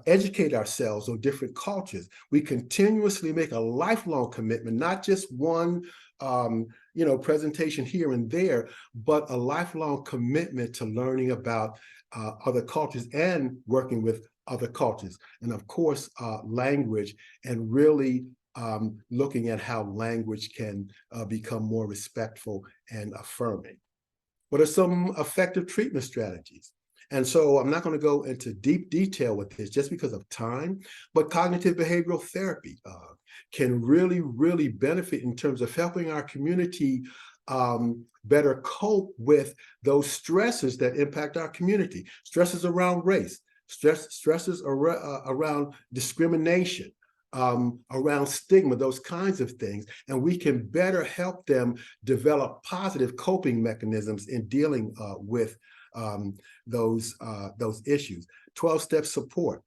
educate ourselves on different cultures. We continuously make a lifelong commitment, not just one presentation here and there, but a lifelong commitment to learning about other cultures and working with other cultures. And of course, language, and really looking at how language can become more respectful and affirming. What are some effective treatment strategies? And so I'm not going to go into deep detail with this just because of time, but cognitive behavioral therapy can really, really benefit in terms of helping our community better cope with those stresses that impact our community. Stresses around race, stresses around discrimination, around stigma, those kinds of things. And we can better help them develop positive coping mechanisms in dealing with those issues. 12-step support.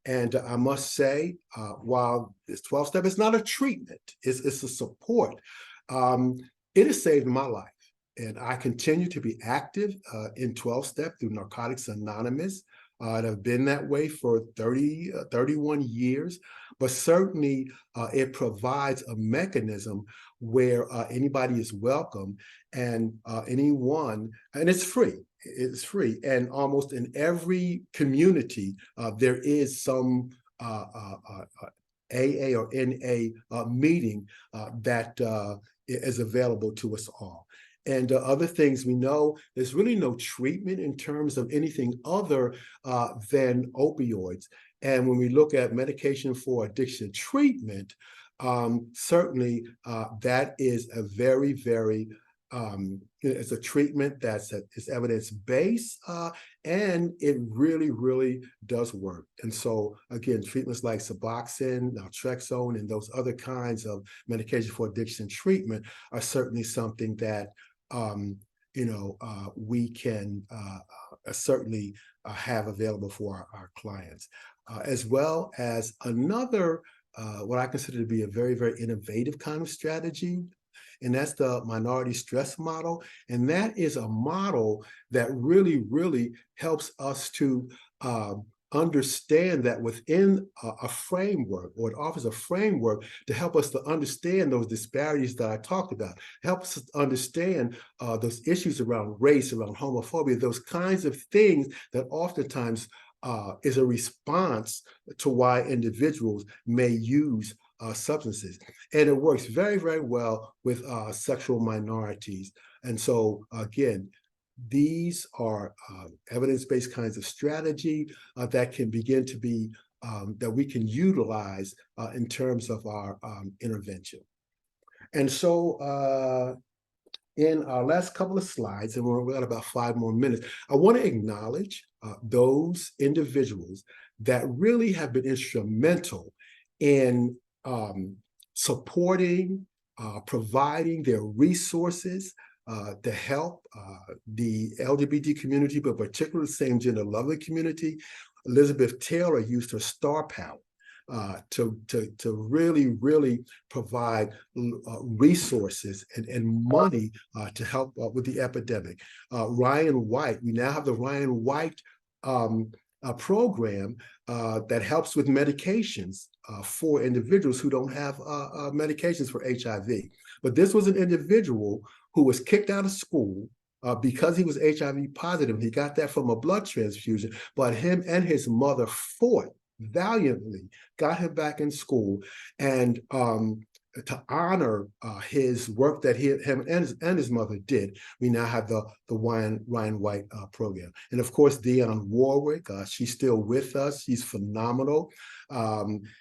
And I must say, while this 12-step is not a treatment, it's a support, it has saved my life. And I continue to be active in 12-step through Narcotics Anonymous. I've been that way for 31 years, but certainly it provides a mechanism where anybody is welcome, and anyone, and it's free. It's free, and almost in every community there is some AA or NA meeting that is available to us all. And other things we know, there's really no treatment in terms of anything other than opioids. And when we look at medication for addiction treatment, certainly that is a very, very, it's a treatment is evidence-based, and it really, really does work. And so again, treatments like Suboxone, naltrexone, and those other kinds of medication for addiction treatment are certainly something that we can certainly have available for our clients, as well as another, what I consider to be a very, very innovative kind of strategy, and that's the minority stress model. And that is a model that really, really helps us to understand that within a framework, or it offers a framework to help us to understand those disparities that I talked about, helps us understand those issues around race, around homophobia, those kinds of things that oftentimes is a response to why individuals may use substances. And it works very, very well with sexual minorities. And so again, these are evidence-based kinds of strategy that can begin to be, that we can utilize in terms of our intervention. And so in our last couple of slides, and we've got about 5 more minutes, I want to acknowledge those individuals that really have been instrumental in supporting, providing their resources to help the LGBT community, but particularly the same gender loving community. Elizabeth Taylor used her star power to really, really provide resources and money to help with the epidemic. Ryan White, we now have the Ryan White program that helps with medications for individuals who don't have medications for HIV. But this was an individual who was kicked out of school because he was HIV positive. He got that from a blood transfusion, but him and his mother fought valiantly, got him back in school, and to honor his work that him and his mother did, we now have the Ryan White program. And of course, Dionne Warwick, she's still with us. She's phenomenal.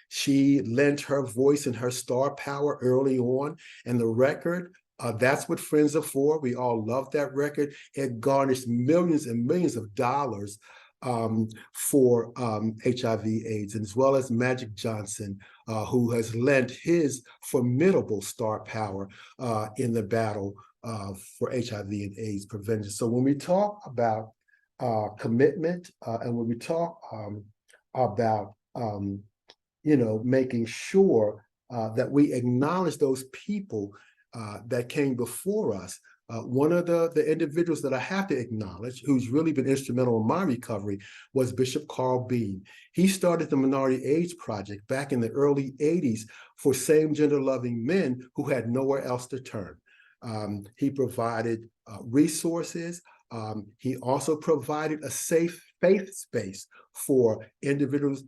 She lent her voice and her star power early on, and the record, That's What Friends Are For. We all love that record. It garnished millions and millions of dollars for HIV/AIDS, and as well as Magic Johnson, who has lent his formidable star power in the battle for HIV and AIDS prevention. So when we talk about commitment and when we talk about making sure that we acknowledge those people that came before us. One of the individuals that I have to acknowledge, who's really been instrumental in my recovery, was Bishop Carl Bean. He started the Minority AIDS Project back in the early 80s for same-gender loving men who had nowhere else to turn. He provided resources. He also provided a safe faith space for individuals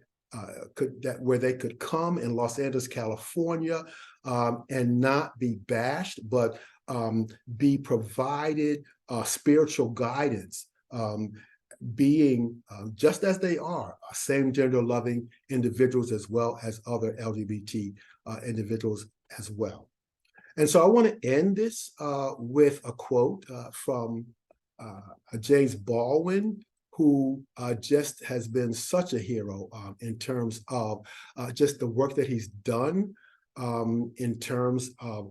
where they could come in Los Angeles, California, and not be bashed, but be provided spiritual guidance, being just as they are, same gender loving individuals as well as other LGBT individuals as well. And so I want to end this with a quote from James Baldwin, who just has been such a hero in terms of just the work that he's done in terms of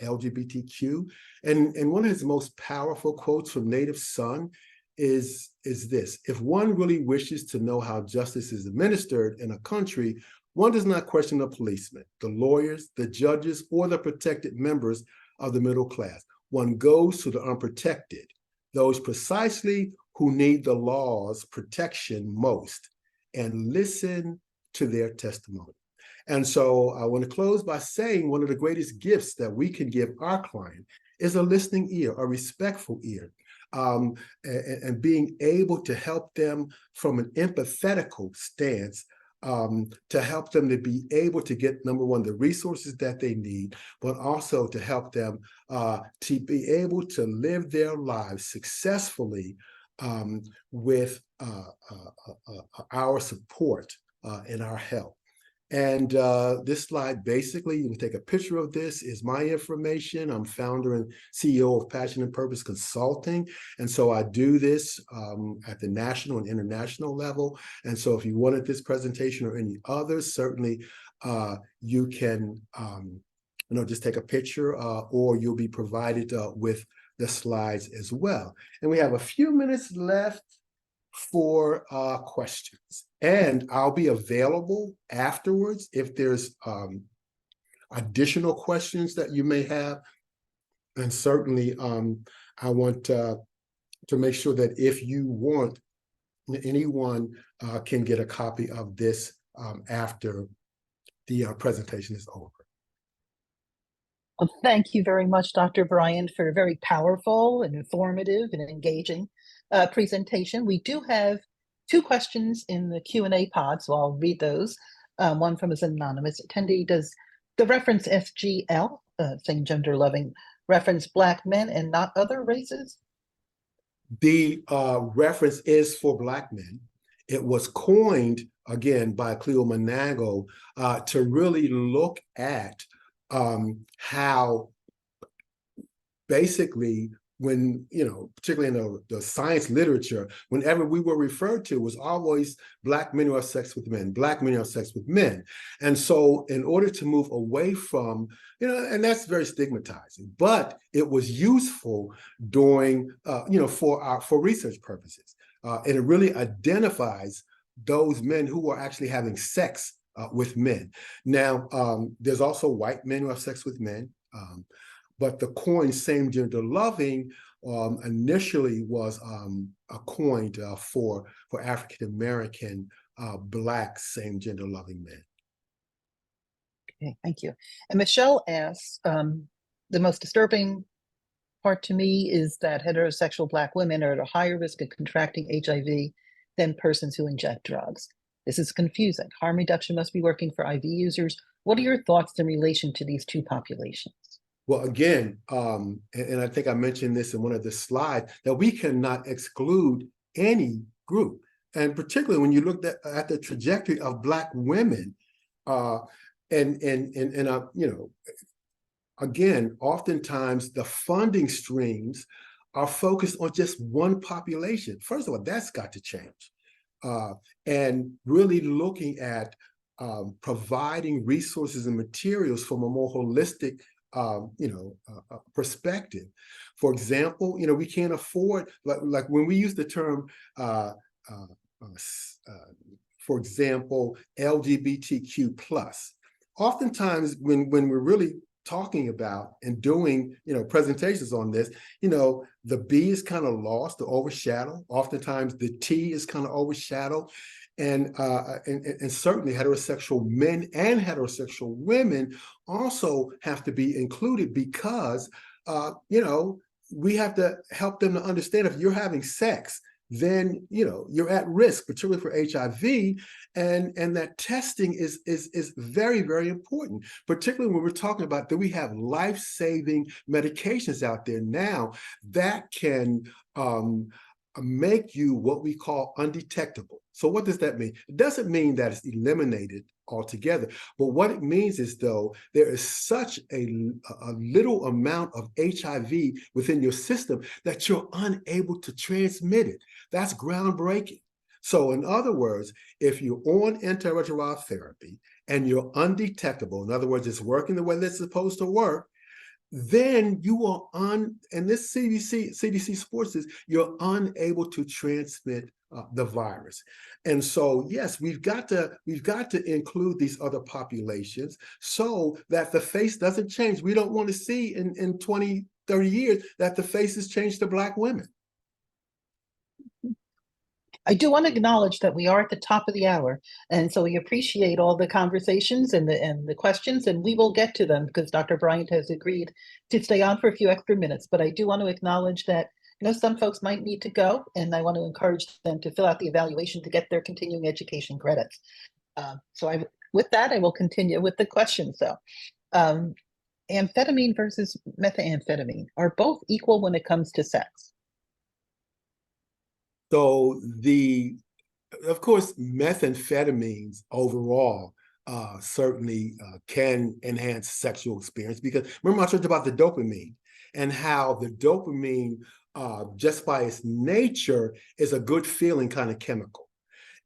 LGBTQ. And one of his most powerful quotes from Native Son is this: if one really wishes to know how justice is administered in a country, one does not question the policemen, the lawyers, the judges, or the protected members of the middle class. One goes to the unprotected, those precisely who need the law's protection most, and listen to their testimony. And so I want to close by saying one of the greatest gifts that we can give our client is a listening ear, a respectful ear, and being able to help them from an empathetical stance, to help them to be able to get, number one, the resources that they need, but also to help them to be able to live their lives successfully with our support and our help. And this slide, basically, you can take a picture of this, is my information. I'm founder and CEO of Passion and Purpose Consulting. And so I do this at the national and international level. And so if you wanted this presentation or any others, certainly you can just take a picture or you'll be provided with the slides as well. And we have a few minutes left for questions, and I'll be available afterwards if there's additional questions that you may have. And certainly I want to make sure that if you want, anyone can get a copy of this after the presentation is over. Well, thank you very much, Dr. Bryan, for a very powerful and informative and engaging presentation. We do have 2 questions in the Q&A pod, so I'll read those. One from an anonymous attendee: does the reference SGL, same gender loving, reference Black men and not other races? The reference is for Black men. It was coined, again, by Cleo Manago to really look at how basically, when, particularly in the science literature, whenever we were referred to, it was always Black men who have sex with men, Black men who have sex with men. And so in order to move away from, and that's very stigmatizing, but it was useful during, for research purposes. And it really identifies those men who are actually having sex with men. Now, there's also white men who have sex with men. But the coin same gender loving initially was coined for African American Black same gender loving men. Okay, thank you. And Michelle asks, the most disturbing part to me is that heterosexual Black women are at a higher risk of contracting HIV than persons who inject drugs. This is confusing. Harm reduction must be working for IV users. What are your thoughts in relation to these two populations? Well, again, and I think I mentioned this in one of the slides, that we cannot exclude any group. And particularly when you look at the trajectory of Black women, again, oftentimes the funding streams are focused on just one population. First of all, that's got to change. And really looking at providing resources and materials from a more holistic perspective. For example, we can't afford, like when we use the term, for example, LGBTQ+, oftentimes when we're really talking about and doing presentations on this, the B is kind of lost or overshadowed. Oftentimes the T is kind of overshadowed, and certainly heterosexual men and heterosexual women also have to be included, because we have to help them to understand, if you're having sex, then you're at risk, particularly for HIV, and that testing is very, very important, particularly when we're talking about that we have life-saving medications out there now that can make you what we call undetectable. So what does that mean? It doesn't mean that it's eliminated altogether, but what it means is, though, there is such a little amount of HIV within your system that you're unable to transmit it. That's groundbreaking. So in other words, if you're on antiretroviral therapy and you're undetectable, in other words, it's working the way that it's supposed to work, then you are and this CDC supports this, you're unable to transmit the virus. And so, yes, we've got to include these other populations so that the face doesn't change. We don't want to see in 20, 30 years that the faces change to Black women. I do want to acknowledge that we are at the top of the hour, and so we appreciate all the conversations and the questions, and we will get to them because Dr. Bryant has agreed to stay on for a few extra minutes. But I do want to acknowledge that some folks might need to go, and I want to encourage them to fill out the evaluation to get their continuing education credits. With that, I will continue with the questions. So, amphetamine versus methamphetamine, are both equal when it comes to sex? So of course, methamphetamines overall certainly can enhance sexual experience, because remember I talked about the dopamine and how the dopamine, just by its nature, is a good feeling kind of chemical.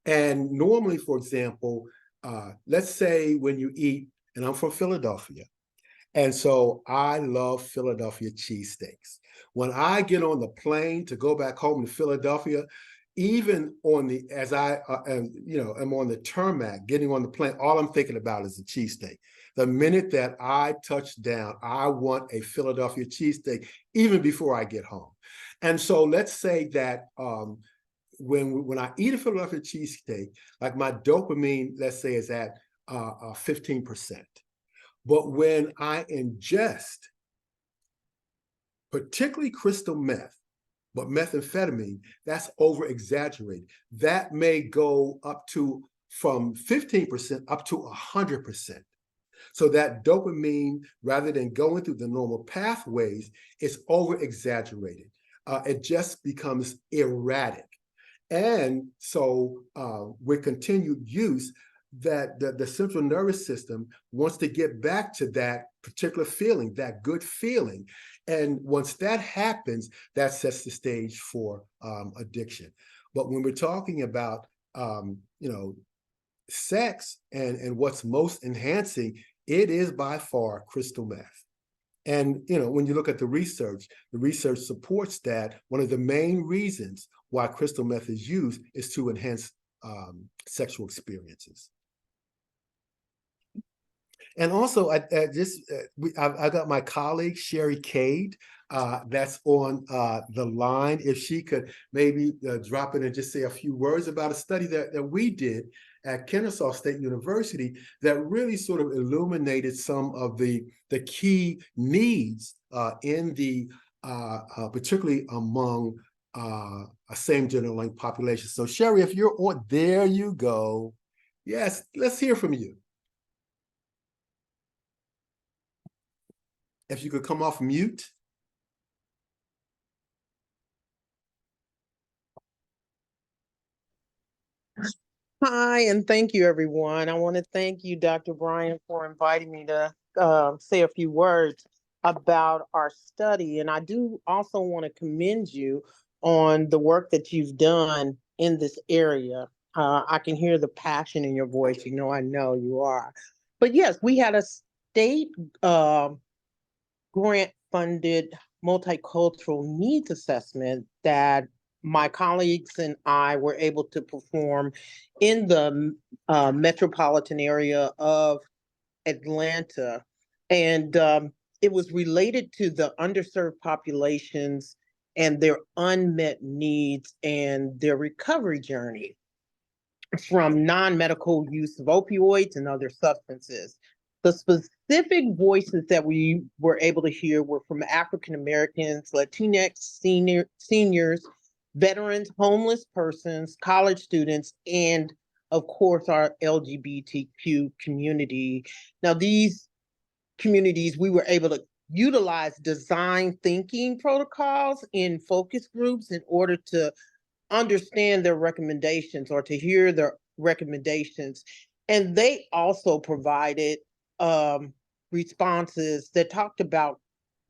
And normally, for example, let's say when you eat, and I'm from Philadelphia, and so I love Philadelphia cheesesteaks. When I get on the plane to go back home to Philadelphia, even on as I am on the tarmac, getting on the plane, all I'm thinking about is the cheesesteak. The minute that I touch down, I want a Philadelphia cheesesteak, even before I get home. And so let's say that when I eat a Philadelphia cheesesteak, like my dopamine, let's say, is at 15%. But when I ingest, particularly crystal meth, but methamphetamine, that's over-exaggerated. That may go up to from 15% up to 100%. So that dopamine, rather than going through the normal pathways, is over-exaggerated. It just becomes erratic. And so with continued use, that the central nervous system wants to get back to that particular feeling, that good feeling. And once that happens, that sets the stage for addiction. But when we're talking about sex and what's most enhancing, it is by far crystal meth. And when you look at the research supports that one of the main reasons why crystal meth is used is to enhance sexual experiences. And also, I got my colleague, Sherry Cade, that's on the line. If she could maybe drop in and just say a few words about a study that we did at Kennesaw State University that really sort of illuminated some of the key needs in the particularly among a same gender linked population. So Sherry, if you're on, there you go. Yes, let's hear from you. If you could come off mute. Hi, and thank you, everyone. I want to thank you, Dr. Bryan, for inviting me to say a few words about our study. And I do also want to commend you on the work that you've done in this area. I can hear the passion in your voice. I know you are. But yes, we had a state grant-funded multicultural needs assessment that my colleagues and I were able to perform in the metropolitan area of Atlanta. And it was related to the underserved populations and their unmet needs and their recovery journey from non-medical use of opioids and other substances. The specific voices that we were able to hear were from African Americans, Latinx seniors, veterans, homeless persons, college students, and of course our LGBTQ community. Now, these communities, we were able to utilize design thinking protocols in focus groups in order to understand their recommendations or to hear their recommendations. And they also provided responses that talked about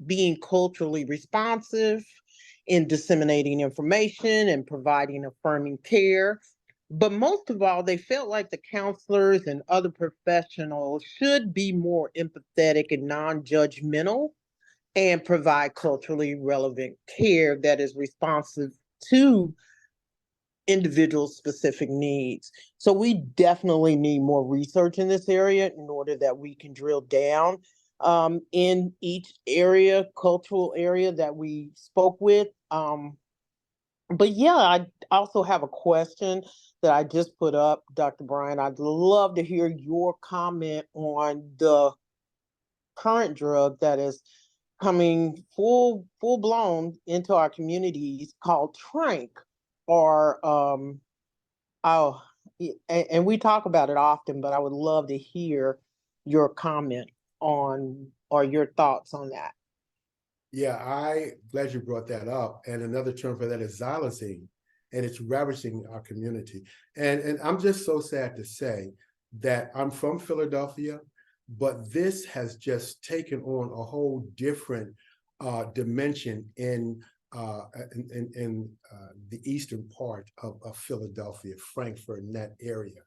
being culturally responsive in disseminating information and providing affirming care. But most of all, they felt like the counselors and other professionals should be more empathetic and non-judgmental and provide culturally relevant care that is responsive to individual specific needs. So we definitely need more research in this area in order that we can drill down in each area, cultural area that we spoke with. But yeah, I also have a question that I just put up, Dr. Bryan. I'd love to hear your comment on the current drug that is coming full blown into our communities called Trank, or and we talk about it often, but I would love to hear your comment on or your thoughts on that. Yeah, I glad you brought that up. And another term for that is xylazine, and it's ravaging our community. And I'm just so sad to say that I'm from Philadelphia, but this has just taken on a whole different dimension in the eastern part of Philadelphia, Frankfurt, in that area.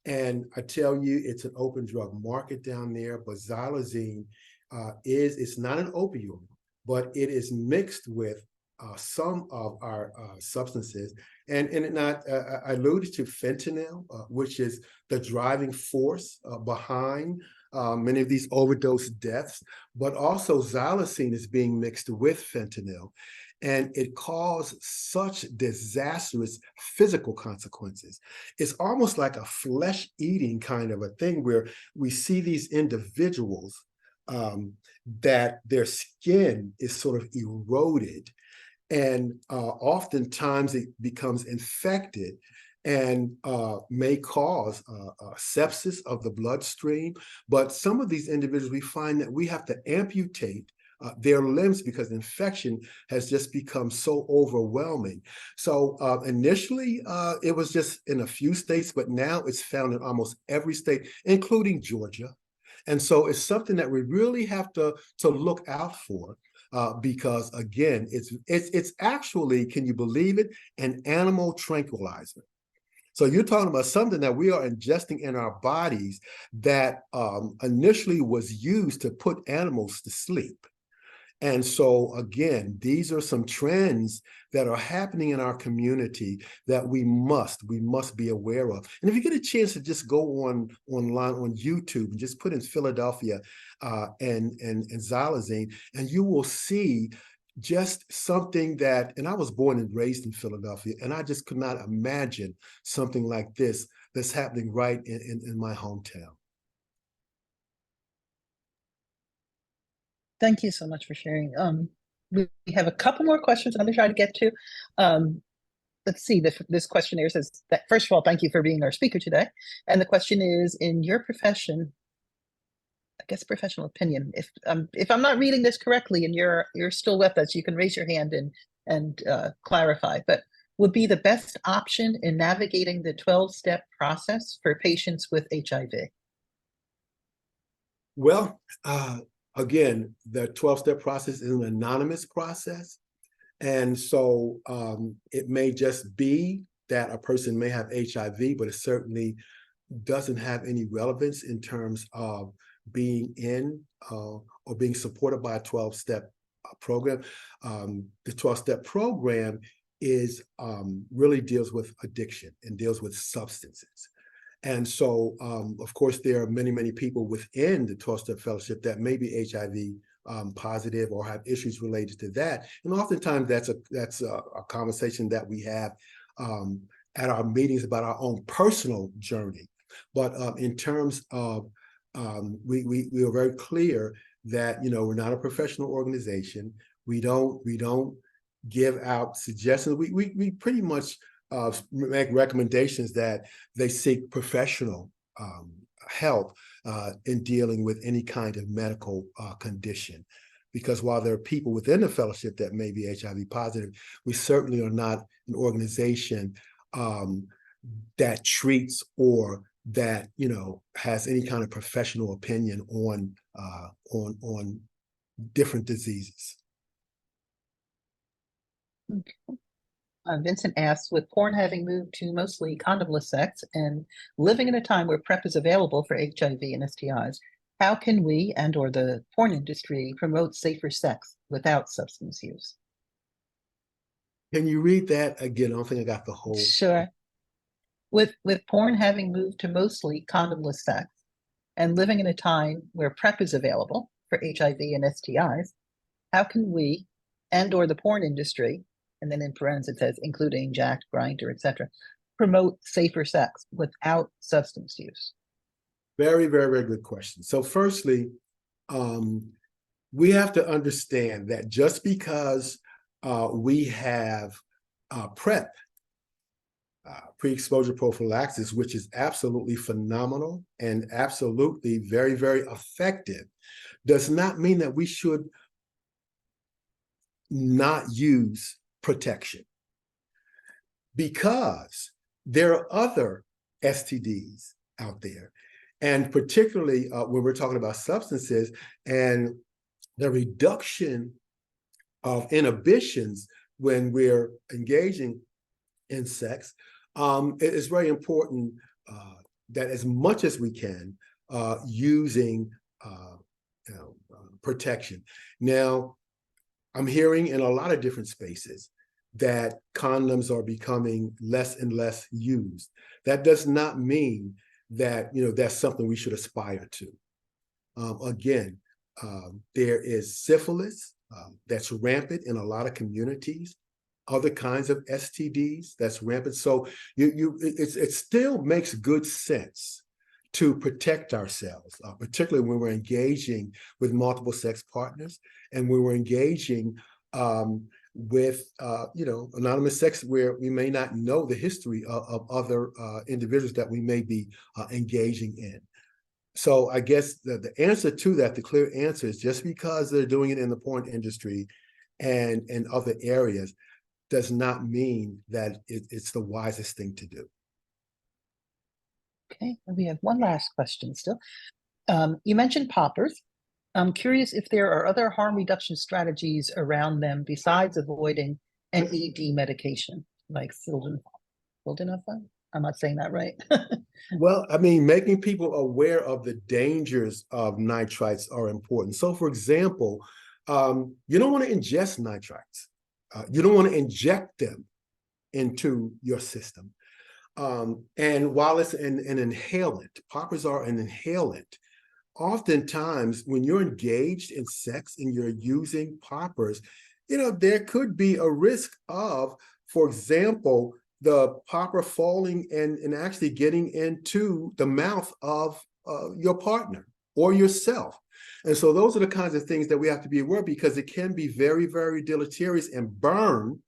And I tell you, it's an open drug market down there, but xylazine it's not an opioid, but it is mixed with some of our substances. And I alluded to fentanyl, which is the driving force behind many of these overdose deaths, but also xylazine is being mixed with fentanyl. And it caused such disastrous physical consequences. It's almost like a flesh-eating kind of a thing where we see these individuals that their skin is sort of eroded, and oftentimes it becomes infected and may cause sepsis of the bloodstream. But some of these individuals, we find that we have to amputate their limbs because infection has just become so overwhelming. So initially, it was just in a few states, but now it's found in almost every state, including Georgia. And so it's something that we really have to look out for because, again, it's actually, can you believe it, an animal tranquilizer. So you're talking about something that we are ingesting in our bodies that initially was used to put animals to sleep. And so, again, these are some trends that are happening in our community that we must be aware of. And if you get a chance to just go online on YouTube and just put in Philadelphia and xylazine, and you will see just something that, and I was born and raised in Philadelphia, and I just could not imagine something like this that's happening right in my hometown. Thank you so much for sharing. We have a couple more questions I'm going to try to get to. Let's see, this questionnaire says that, first of all, thank you for being our speaker today. And the question is, in your profession, I guess professional opinion, if I'm not reading this correctly and you're still with us, you can raise your hand and clarify, but would be the best option in navigating the 12-step process for patients with HIV? Well, again, the 12-step process is an anonymous process. And so it may just be that a person may have HIV, but it certainly doesn't have any relevance in terms of being in or being supported by a 12-step program. The 12-step program is really deals with addiction and deals with substances. And so, of course, there are many, many people within the 12-step fellowship that may be HIV positive or have issues related to that. And oftentimes that's a conversation that we have at our meetings about our own personal journey. But in terms of, we are very clear that, we're not a professional organization. We don't give out suggestions. We pretty much make recommendations that they seek professional help in dealing with any kind of medical condition. Because while there are people within the fellowship that may be HIV positive, we certainly are not an organization that treats or that has any kind of professional opinion on different diseases. Okay. Vincent asks, with porn having moved to mostly condomless sex and living in a time where PrEP is available for HIV and STIs, how can we and/or the porn industry promote safer sex without substance use? Can you read that again? I don't think I got the whole. Sure. With porn having moved to mostly condomless sex and living in a time where PrEP is available for HIV and STIs, how can we and/or the porn industry, and then in parentheses it says including Jack'd, Grindr, etc., promote safer sex without substance use? Very, very, very good question. So firstly, we have to understand that just because we have PrEP, pre-exposure prophylaxis, which is absolutely phenomenal and absolutely very, very effective, does not mean that we should not use protection, because there are other STDs out there. And particularly when we're talking about substances and the reduction of inhibitions when we're engaging in sex, it is very important that as much as we can, using protection. Now, I'm hearing in a lot of different spaces that condoms are becoming less and less used. That does not mean that that's something we should aspire to. Again, there is syphilis that's rampant in a lot of communities, other kinds of STDs that's rampant. So it still makes good sense to protect ourselves, particularly when we're engaging with multiple sex partners and when we're engaging with anonymous sex where we may not know the history of other individuals that we may be engaging in. So I guess the answer to that, the clear answer is, just because they're doing it in the porn industry and in other areas does not mean that it's the wisest thing to do. Okay, and we have one last question still. You mentioned poppers. I'm curious if there are other harm reduction strategies around them besides avoiding an ED medication like sildenafil. I'm not saying that right. Well, I mean, making people aware of the dangers of nitrites are important. So, for example, you don't want to ingest nitrites. You don't want to inject them into your system. And while it's an inhalant, poppers are an inhalant. Oftentimes, when you're engaged in sex and you're using poppers, there could be a risk of, for example, the popper falling and actually getting into the mouth of your partner or yourself. And so those are the kinds of things that we have to be aware of, because it can be very, very deleterious and burn,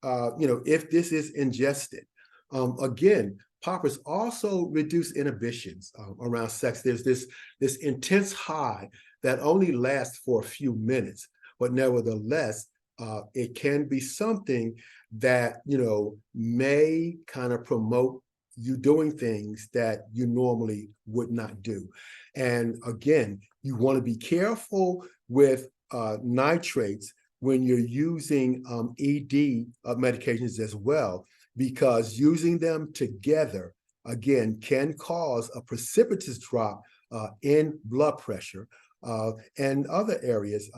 if this is ingested. Again, poppers also reduce inhibitions around sex. There's this intense high that only lasts for a few minutes, but nevertheless, it can be something that, may kind of promote you doing things that you normally would not do. And again, you want to be careful with nitrates when you're using ED medications as well, because using them together, again, can cause a precipitous drop in blood pressure and other areas,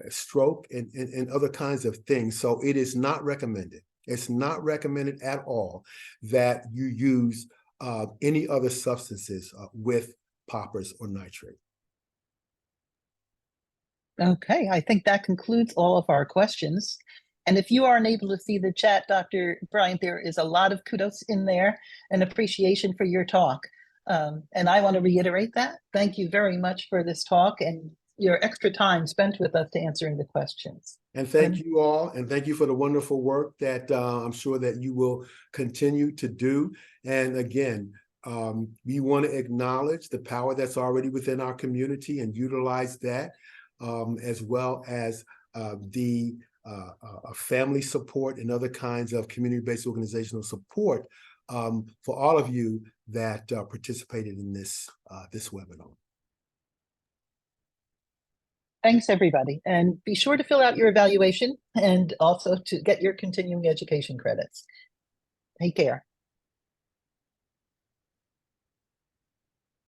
stroke and other kinds of things. So it is not recommended. It's not recommended at all that you use any other substances with poppers or nitrate. Okay, I think that concludes all of our questions. And if you aren't able to see the chat, Dr. Bryant, there is a lot of kudos in there and appreciation for your talk. And I want to reiterate that. Thank you very much for this talk and your extra time spent with us to answering the questions. And thank you all, and thank you for the wonderful work that I'm sure that you will continue to do. And again, we want to acknowledge the power that's already within our community and utilize that, as well as the family support and other kinds of community-based organizational support for all of you that participated in this webinar. Thanks, everybody. And be sure to fill out your evaluation and also to get your continuing education credits. Take care.